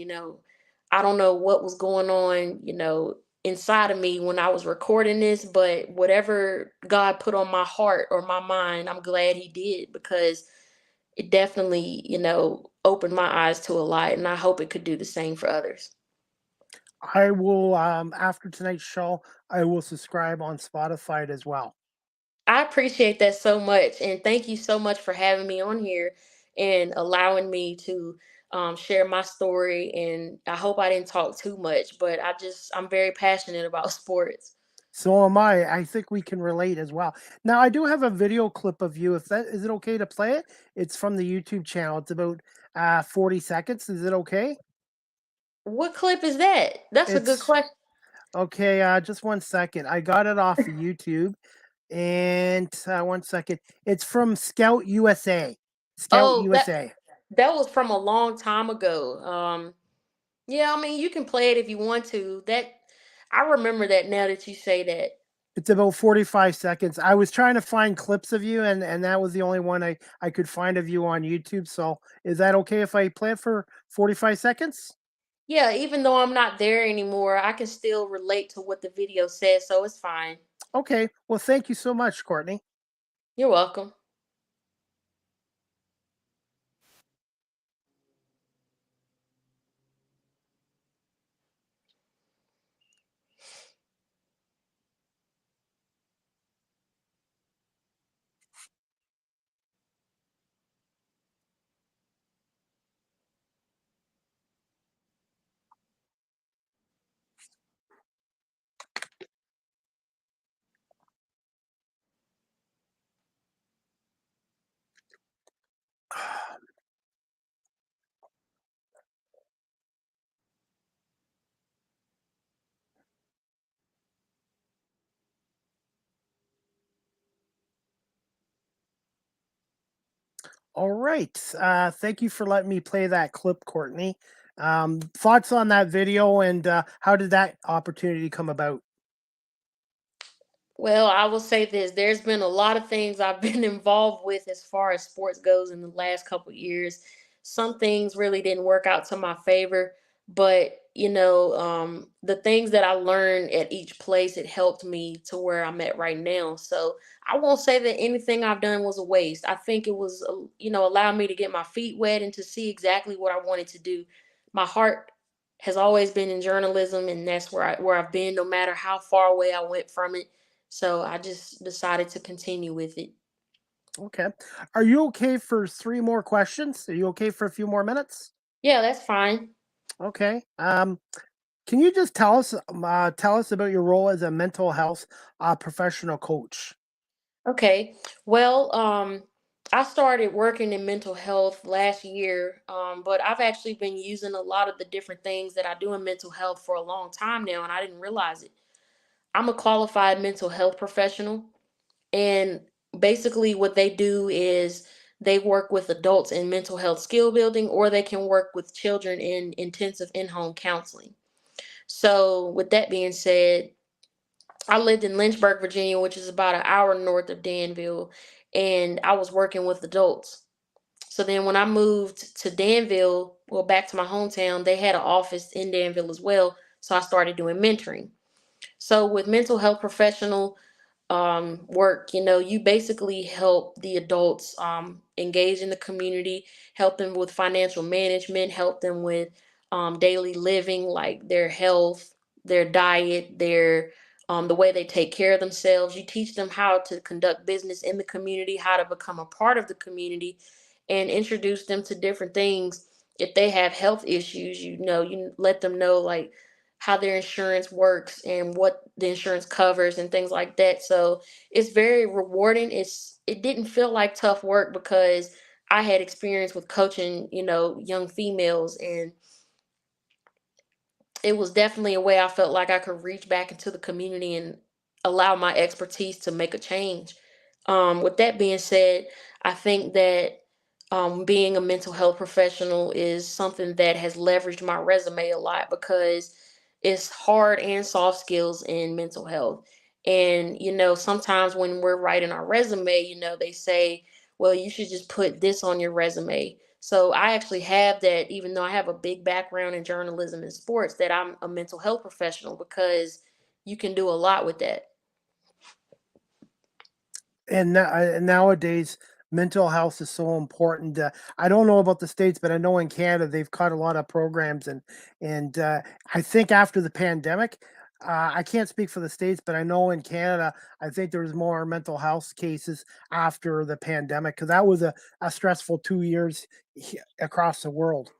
I don't know what was going on, inside of me when I was recording this, but whatever God put on my heart or my mind, I'm glad He did, because it definitely, opened my eyes to a lot. And I hope it could do the same for others. I will, after tonight's show, I will subscribe on Spotify as well. I appreciate that so much. And thank you so much for having me on here and allowing me to share my story. And I hope I didn't talk too much, but I'm very passionate about sports. So am I. I think we can relate as well. Now, I do have a video clip of you. If that is it okay to play it? It's from the YouTube channel. It's about 40 seconds. Is it okay? What clip is that? That's a good It's question. okay. Just 1 second. I got it off of YouTube, and 1 second. It's from Scout USA. Scout Oh, that USA. that was from a long time ago. Yeah, I mean, you can play it if you want to. That I remember that now that you say that. It's about 45 seconds. I was trying to find clips of you, and that was the only one I could find of you on YouTube. So is that okay if I play it for 45 seconds? Yeah, even though I'm not there anymore, I can still relate to what the video says, so it's fine. Okay. Well, thank you so much, Courtney. You're welcome. All right. Thank you for letting me play that clip, Courtney. Thoughts on that video, and how did that opportunity come about? Well, I will say this. There's been a lot of things I've been involved with as far as sports goes in the last couple years. Some things really didn't work out to my favor, but the things that I learned at each place, it helped me to where I'm at right now. So I won't say that anything I've done was a waste. I think it was, allowed me to get my feet wet and to see exactly what I wanted to do. My heart has always been in journalism, and that's where I've been, no matter how far away I went from it. So I just decided to continue with it. Okay. Are you okay for three more questions? Are you okay for a few more minutes? Yeah, that's fine. Okay. Can you just tell us about your role as a mental health professional coach? Okay. Well, I started working in mental health last year, but I've actually been using a lot of the different things that I do in mental health for a long time now, and I didn't realize it. I'm a qualified mental health professional, and basically what they do is they work with adults in mental health skill building, or they can work with children in intensive in-home counseling. So, with that being said, I lived in Lynchburg, Virginia, which is about an hour north of Danville, and I was working with adults. So then when I moved to Danville, well, back to my hometown, they had an office in Danville as well. So I started doing mentoring. So with mental health professional work, you basically help the adults engage in the community, help them with financial management, help them with daily living, like their health, their diet, their the way they take care of themselves. You teach them how to conduct business in the community, how to become a part of the community, and introduce them to different things. If they have health issues, you let them know, like, how their insurance works and what the insurance covers and things like that. So it's very rewarding. It didn't feel like tough work because I had experience with coaching, young females, and it was definitely a way I felt like I could reach back into the community and allow my expertise to make a change. With that being said, I think that being a mental health professional is something that has leveraged my resume a lot, because it's hard and soft skills in mental health. And, sometimes when we're writing our resume, they say, well, you should just put this on your resume. So I actually have that, even though I have a big background in journalism and sports, that I'm a mental health professional, because you can do a lot with that. And nowadays, mental health is so important. I don't know about the states, but I know in Canada they've cut a lot of programs, and I think after the pandemic, I can't speak for the states, but I know in Canada, I think there was more mental health cases after the pandemic, because that was a stressful 2 years across the world.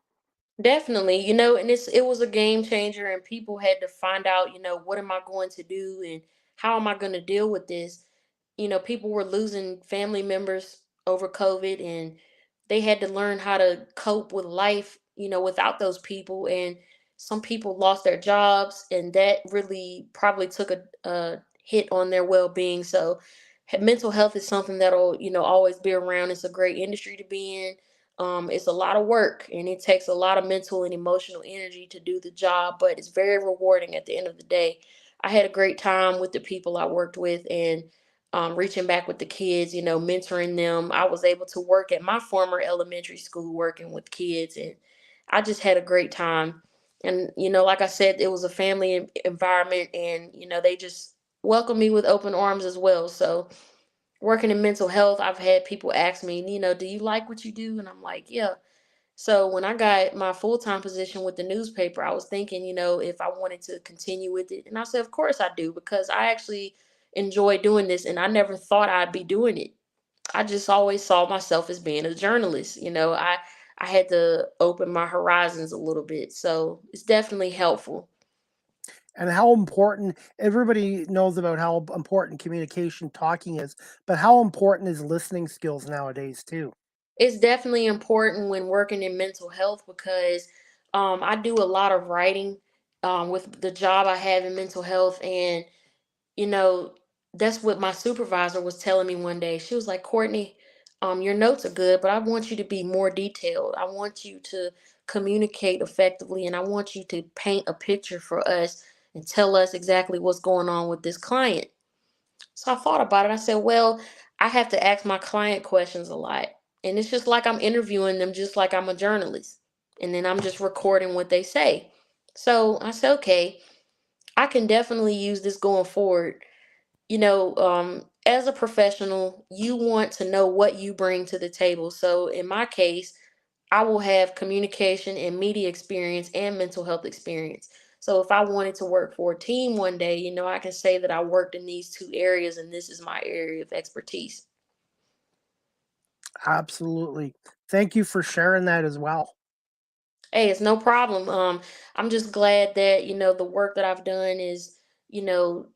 Definitely, and it was a game changer, and people had to find out, what am I going to do and how am I going to deal with this? People were losing family members over COVID, and they had to learn how to cope with life, without those people. And some people lost their jobs, and that really probably took a hit on their well-being. So mental health is something that'll, always be around. It's a great industry to be in. It's a lot of work, and it takes a lot of mental and emotional energy to do the job, but it's very rewarding at the end of the day. I had a great time with the people I worked with, and reaching back with the kids, mentoring them. I was able to work at my former elementary school working with kids, and I just had a great time. And, like I said, it was a family environment, and, they just welcomed me with open arms as well. So, working in mental health, I've had people ask me, do you like what you do? And I'm like, yeah. So when I got my full-time position with the newspaper, I was thinking, if I wanted to continue with it. And I said, of course I do, because I actually enjoy doing this, and I never thought I'd be doing it. I just always saw myself as being a journalist. I had to open my horizons a little bit. So it's definitely helpful. And how important, everybody knows about how important communication talking is, but how important is listening skills nowadays too? It's definitely important when working in mental health, because I do a lot of writing with the job I have in mental health. And, you know, that's what my supervisor was telling me one day. She was like, Courtney, your notes are good, but I want you to be more detailed. I want you to communicate effectively, and I want you to paint a picture for us and tell us exactly what's going on with this client. So I thought about it. I said, well, I have to ask my client questions a lot. And it's just like I'm interviewing them, just like I'm a journalist. And then I'm just recording what they say. So I said, okay, I can definitely use this going forward. As a professional, you want to know what you bring to the table. So in my case, I will have communication and media experience and mental health experience. So if I wanted to work for a team one day, I can say that I worked in these two areas and this is my area of expertise. Absolutely. Thank you for sharing that as well. Hey, it's no problem. I'm just glad that, the work that I've done is, you know,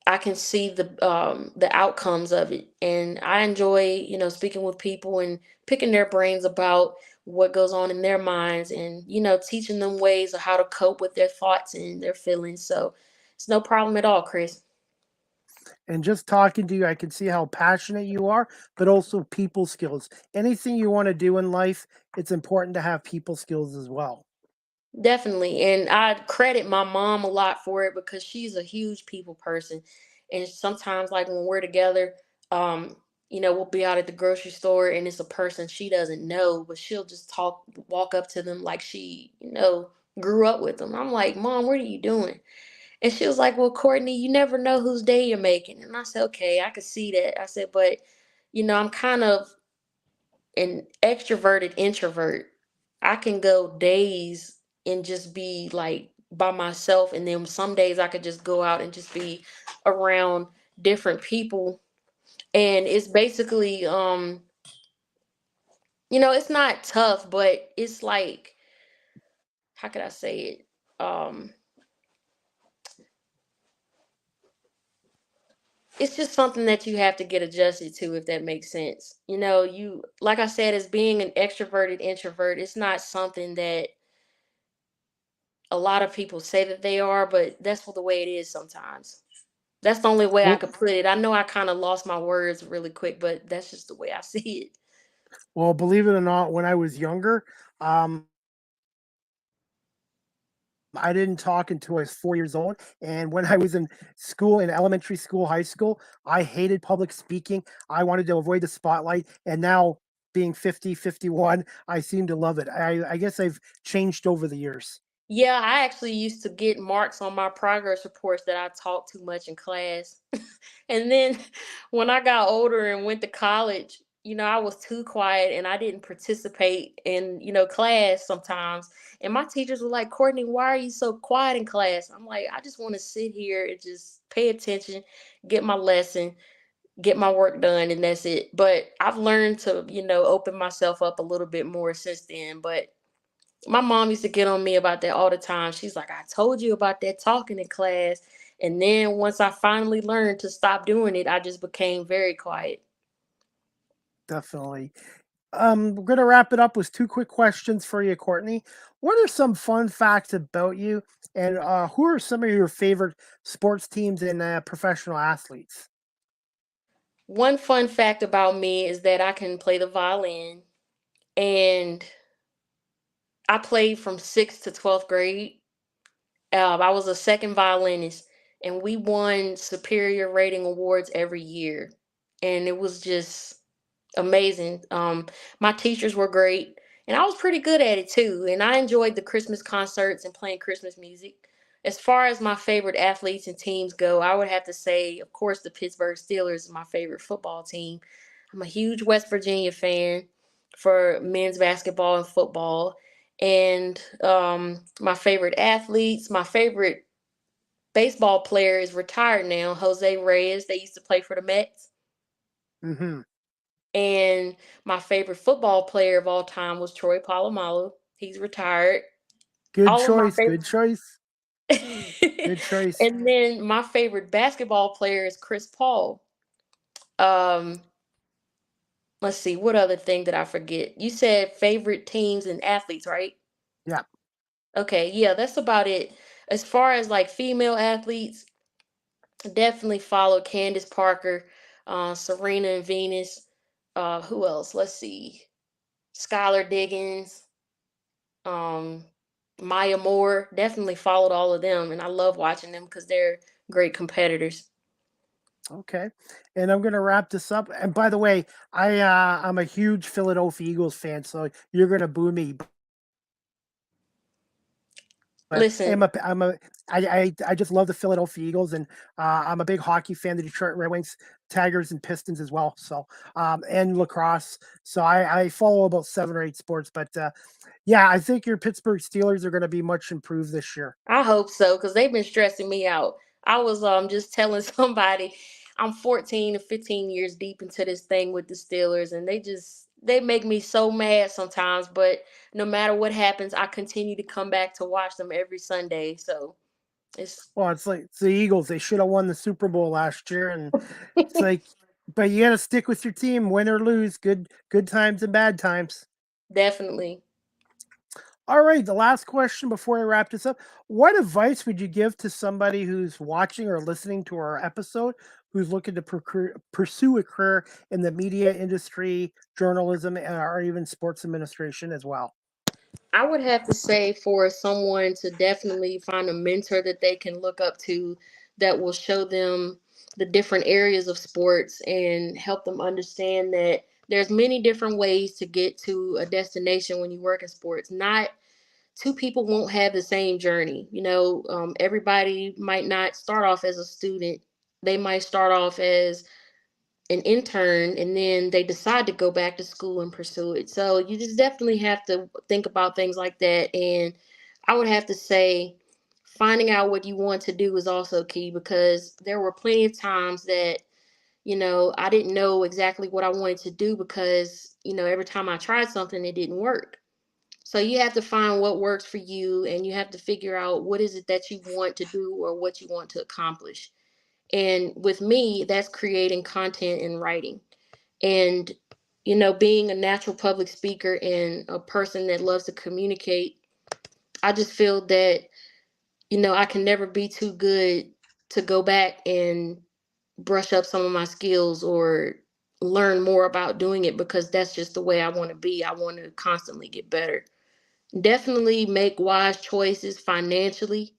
I can see the outcomes of it, and I enjoy speaking with people and picking their brains about what goes on in their minds, and teaching them ways of how to cope with their thoughts and their feelings. So it's no problem at all, Chris. And just talking to you, I can see how passionate you are, but also people skills. Anything you want to do in life, it's important to have people skills as well. Definitely. And I credit my mom a lot for it because she's a huge people person. And sometimes, like when we're together, um, we'll be out at the grocery store and it's a person she doesn't know, but she'll just walk up to them like she, grew up with them. I'm like, Mom, what are you doing? And she was like, Well, Courtney, you never know whose day you're making. And I said, Okay, I could see that. I said, But, I'm kind of an extroverted introvert. I can go days and just be like by myself, and then some days I could just go out and just be around different people. And it's basically it's not tough, but it's like, how could I say it? It's just something that you have to get adjusted to, if that makes sense. You, like I said, as being an extroverted introvert, it's not something that a lot of people say that they are, but that's the way it is sometimes. That's the only way I Well, could put it. I know I kind of lost my words really quick, but that's just the way I see it. well, believe it or not, when I was younger, um, I didn't talk until I was 4 years old. And when I was in school, in elementary school, high school, I hated public speaking. I wanted to avoid the spotlight. And now, being 50, 51, I seem to love it. I guess I've changed over the years. Yeah, I actually used to get marks on my progress reports that I talked too much in class. And then when I got older and went to college, I was too quiet and I didn't participate in, class sometimes. And my teachers were like, Courtney, why are you so quiet in class? I'm like, I just want to sit here and just pay attention, get my lesson, get my work done, and that's it. But I've learned to, open myself up a little bit more since then. But my mom used to get on me about that all the time. She's like, I told you about that talking in class. And then once I finally learned to stop doing it, I just became very quiet. Definitely. We're going to wrap it up with two quick questions for you, Courtney. What are some fun facts about you? And who are some of your favorite sports teams and professional athletes? One fun fact about me is that I can play the violin, and I played from 6th to 12th grade. I was a second violinist, and we won superior rating awards every year. And it was just amazing. My teachers were great, and I was pretty good at it too. And I enjoyed the Christmas concerts and playing Christmas music. As far as my favorite athletes and teams go, I would have to say, of course, the Pittsburgh Steelers is my favorite football team. I'm a huge West Virginia fan for men's basketball and football. And my favorite athletes, my favorite baseball player is retired now, Jose Reyes. They used to play for the Mets. Hmm. And my favorite football player of all time was Troy Polamalu. He's retired. Good All of my choice. Good choice. favorite. Good choice. And then my favorite basketball player is Chris Paul. Um, let's see, what other thing did I forget? You said favorite teams and athletes, right? Yeah. Okay, yeah, that's about it. As far as like female athletes, definitely follow Candace Parker, Serena and Venus. Who else? Let's see. Skylar Diggins, um, Maya Moore. Definitely followed all of them, and I love watching them because they're great competitors. Okay. And I'm gonna wrap this up. And by the way, I'm a huge Philadelphia Eagles fan, so you're gonna boo me. But Listen, I just love the Philadelphia Eagles, and I'm a big hockey fan, the Detroit Red Wings, Tigers, and Pistons as well. So and lacrosse. So I follow about 7 or 8 sports. But yeah, I think your Pittsburgh Steelers are going to be much improved this year. I hope so because they've been stressing me out. I was just telling somebody I'm 14 to 15 years deep into this thing with the Steelers, and they make me so mad sometimes. But no matter what happens, I continue to come back to watch them every Sunday. So it's Well, it's the Eagles. They should have won the Super Bowl last year, and it's like, but you got to stick with your team, win or lose. Good times and bad times. definitely. All right, the last question before I wrap this up. What advice would you give to somebody who's watching or listening to our episode who's looking to pursue a career in the media industry, journalism, or even sports administration as well? I would have to say for someone to definitely find a mentor that they can look up to that will show them the different areas of sports and help them understand that there's many different ways to get to a destination when you work in sports. Not two people won't have the same journey. Everybody might not start off as a student. They might start off as an intern and then they decide to go back to school and pursue it. So you just definitely have to think about things like that. And I would have to say finding out what you want to do is also key because there were plenty of times that, I didn't know exactly what I wanted to do because, every time I tried something, it didn't work. So you have to find what works for you and you have to figure out what is it that you want to do or what you want to accomplish. And with me, that's creating content and writing. And, being a natural public speaker and a person that loves to communicate, I just feel that, I can never be too good to go back and brush up some of my skills or learn more about doing it because that's just the way I want to be. I want to constantly get better. Definitely make wise choices financially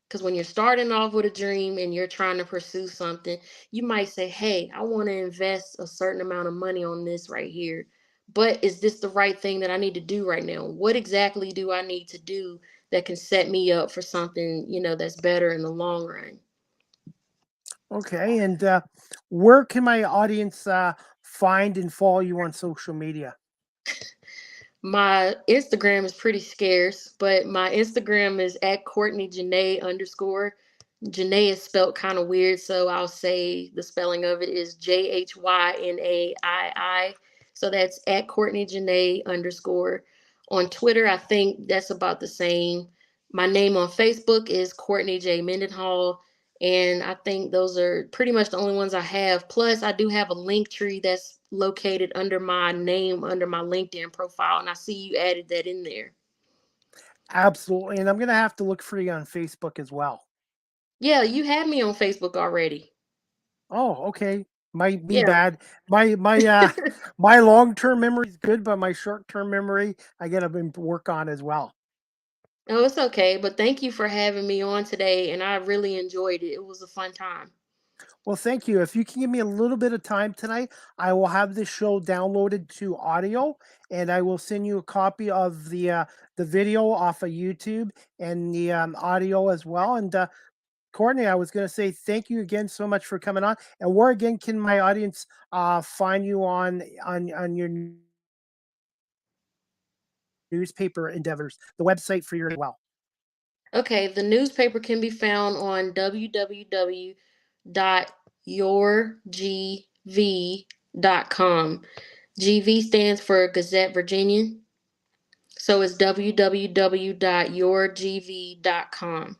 because when you're starting off with a dream and you're trying to pursue something, you might say, hey, I want to invest a certain amount of money on this right here. But is this the right thing that I need to do right now? What exactly do I need to do that can set me up for something, that's better in the long run? Okay, and where can my audience find and follow you on social media? My Instagram is pretty scarce, but my Instagram is at Courtney Janae underscore. Janae is spelled kind of weird, so I'll say the spelling of it is Jhynai. So that's at Courtney Janae underscore. On Twitter, I think that's about the same. My name on Facebook is Courtney J. Mendenhall. And I think those are pretty much the only ones I have. Plus, I do have a link tree that's located under my name, under my LinkedIn profile. And I see you added that in there. Absolutely, and I'm gonna have to look for you on Facebook as well. Yeah, you had me on Facebook already. Oh, okay. Me Yeah. bad. My my long-term memory is good, but my short-term memory I gotta work on as well. Oh, it's okay. But thank you for having me on today. And I really enjoyed it. It was a fun time. Well, thank you. If you can give me a little bit of time tonight, I will have this show downloaded to audio, and I will send you a copy of the video off of YouTube and the audio as well. And Courtney, I was going to say thank you again so much for coming on. And where again can my audience find you on your newspaper endeavors, the website for your as well? Okay. The newspaper can be found on www.yourgv.com. GV stands for Gazette-Virginia. So it's www.yourgv.com.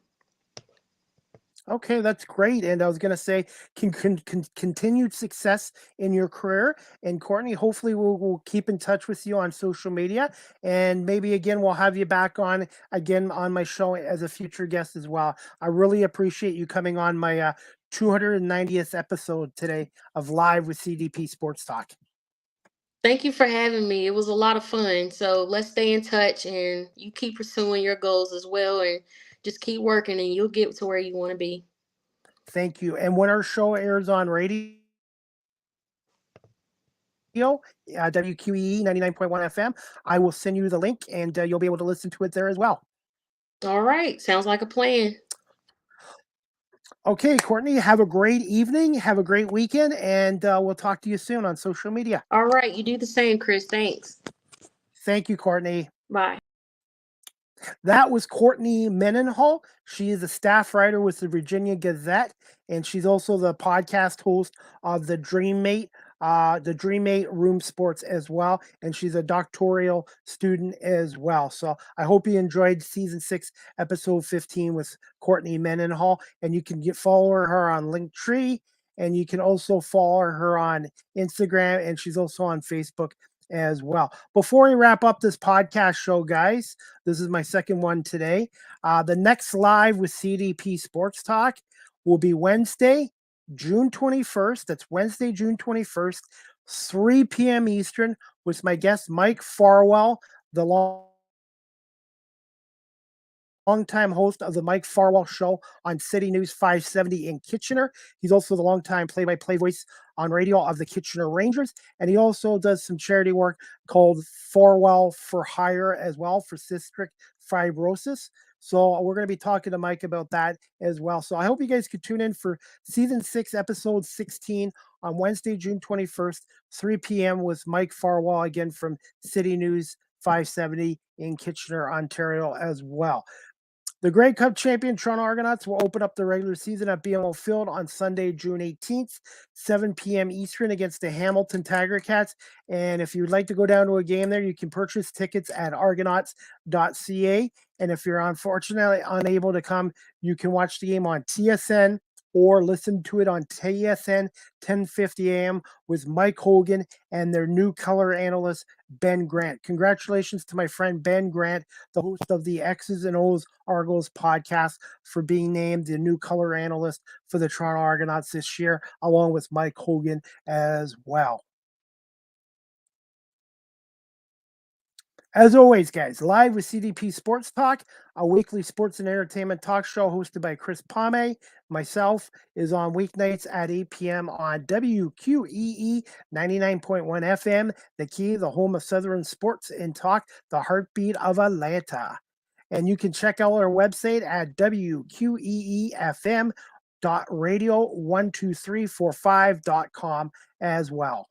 Okay, that's great. And I was going to say, continued success in your career. And Courtney, hopefully we'll keep in touch with you on social media. And maybe again, we'll have you back on again on my show as a future guest as well. I really appreciate you coming on my 290th episode today of Live with CDP Sports Talk. Thank you for having me. It was a lot of fun. So let's stay in touch and you keep pursuing your goals as well and just keep working and you'll get to where you want to be. Thank you. And when our show airs on radio, WQEE 99.1 FM, I will send you the link and you'll be able to listen to it there as well. All right. Sounds like a plan. Okay, Courtney, have a great evening. Have a great weekend. And we'll talk to you soon on social media. All right. You do the same, Chris. Thanks. Thank you, Courtney. Bye. That was Courtney Mendenhall. She is a staff writer with the Virginia Gazette, and she's also the podcast host of the Dreammate Room Sports as well. And she's a doctoral student as well. So I hope you enjoyed season 6, episode 15 with Courtney Mendenhall. And you can follow her on Linktree, and you can also follow her on Instagram, and she's also on Facebook as well. Before we wrap up this podcast show, guys, this is my second one today. The next live with CDP Sports Talk will be Wednesday, June 21st. That's Wednesday, June 21st, 3 p.m. Eastern, with my guest, Mike Farwell, the longtime host of the Mike Farwell Show on City News 570 in Kitchener. He's also the longtime play-by-play voice on radio of the Kitchener Rangers, and he also does some charity work called Farwell for Hire as well for cystic fibrosis. So we're going to be talking to Mike about that as well. So I hope you guys could tune in for season 6, episode 16 on Wednesday, June 21st, 3 p.m. with Mike Farwell again from City News 570 in Kitchener, Ontario as well. The Grey Cup champion Toronto Argonauts will open up the regular season at BMO Field on Sunday, June 18th, 7 p.m. Eastern against the Hamilton Tiger Cats. And if you'd like to go down to a game there, you can purchase tickets at argonauts.ca. And if you're unfortunately unable to come, you can watch the game on TSN or listen to it on TSN 1050 AM with Mike Hogan and their new color analyst, Ben Grant. Congratulations to my friend Ben Grant, the host of the X's and O's Argos podcast, for being named the new color analyst for the Toronto Argonauts this year, along with Mike Hogan as well. As always, guys, live with CDP Sports Talk, a weekly sports and entertainment talk show hosted by Chris Pame. Myself is on weeknights at 8 p.m. on WQEE 99.1 FM, the key, the home of Southern sports and talk, the heartbeat of Atlanta. And you can check out our website at WQEEFM.radio12345.com as well.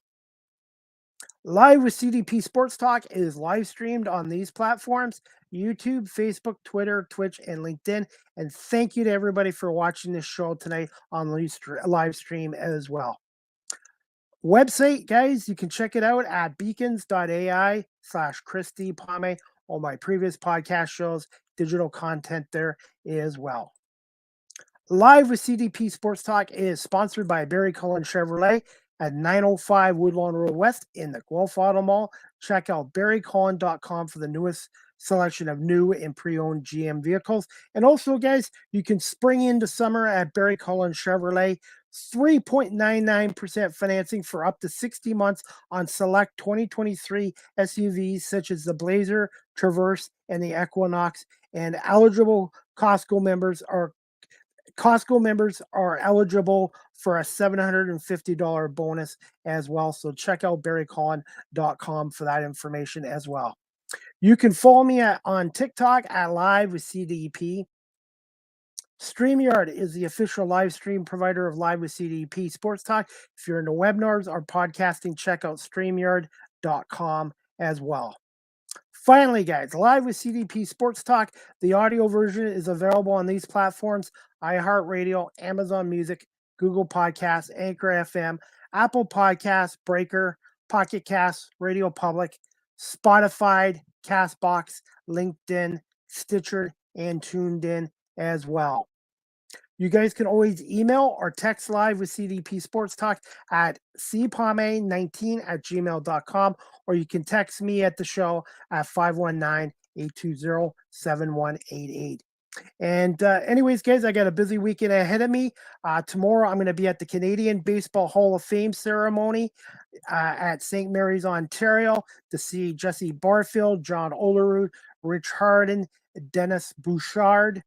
Live with CDP Sports Talk is live streamed on these platforms: YouTube, Facebook, Twitter, Twitch, and LinkedIn. And thank you to everybody for watching this show tonight on live stream as well. Website, guys, you can check it out at beacons.ai/Christy Pame. All my previous podcast shows, digital content there as well. Live with CDP Sports Talk is sponsored by Barry Cullen Chevrolet at 905 Woodlawn Road West in the Guelph Auto Mall. Check out barrycullen.com for the newest selection of new and pre-owned GM vehicles. And also, guys, you can spring into summer at Barry Cullen Chevrolet. 3.99% financing for up to 60 months on select 2023 SUVs such as the Blazer, Traverse, and the Equinox. And eligible Costco members are eligible for a $750 bonus as well. So check out barrycullen.com for that information as well. You can follow me on TikTok at Live with CDP. StreamYard is the official live stream provider of Live with CDP Sports Talk. If you're into webinars or podcasting, check out StreamYard.com as well. Finally, guys, Live with CDP Sports Talk, the audio version is available on these platforms: iHeartRadio, Amazon Music, Google Podcasts, Anchor FM, Apple Podcasts, Breaker, Pocket Casts, Radio Public, Spotify, Castbox, LinkedIn, Stitcher, and Tuned In as well. You guys can always email or text Live with CDP Sports Talk at cpame19@gmail.com, or you can text me at the show at 519-820-7188. And anyways, guys, I got a busy weekend ahead of me. Tomorrow, I'm going to be at the Canadian Baseball Hall of Fame ceremony at St. Mary's, Ontario, to see Jesse Barfield, John Olerud, Rich Harden, Dennis Boucher,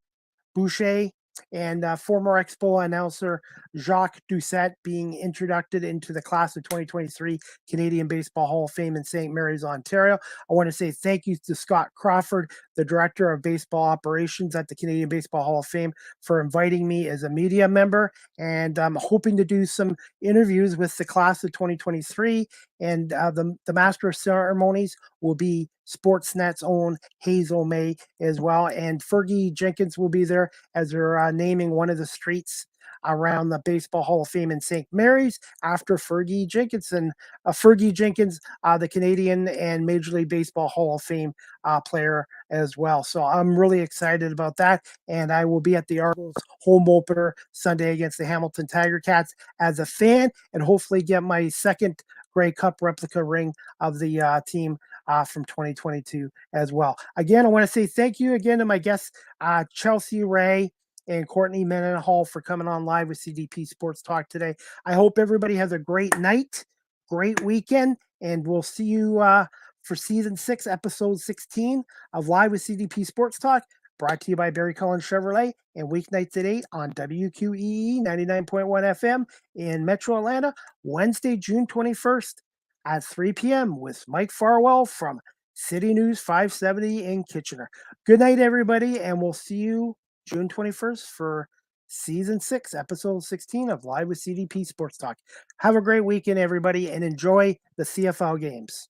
and former Expo announcer Jacques Doucette being introduced into the class of 2023 Canadian Baseball Hall of Fame in St. Mary's, Ontario. I want to say thank you to Scott Crawford, the Director of Baseball Operations at the Canadian Baseball Hall of Fame, for inviting me as a media member. And I'm hoping to do some interviews with the class of 2023. And the Master of Ceremonies will be Sportsnet's own Hazel May as well. And Fergie Jenkins will be there as they're naming one of the streets around the Baseball Hall of Fame in St. Mary's after Fergie Jenkins, the Canadian and Major League Baseball Hall of Fame player as well. So I'm really excited about that. And I will be at the Argos home opener Sunday against the Hamilton Tiger Cats as a fan, and hopefully get my second Grey Cup replica ring of the team from 2022 as well. Again, I want to say thank you again to my guests, Chelsea Ray and Courtney Mendenhall, for coming on live with CDP Sports Talk today. I hope everybody has a great night, great weekend, and we'll see you for season 6, episode 16 of Live with CDP Sports Talk, brought to you by Barry Cullen Chevrolet, and weeknights at 8 on WQEE 99.1 FM in Metro Atlanta, Wednesday, June 21st at 3 p.m. with Mike Farwell from City News 570 in Kitchener. Good night, everybody, and we'll see you June 21st for season 6, episode 16 of Live with CDP Sports Talk. Have a great weekend, everybody, and enjoy the CFL games.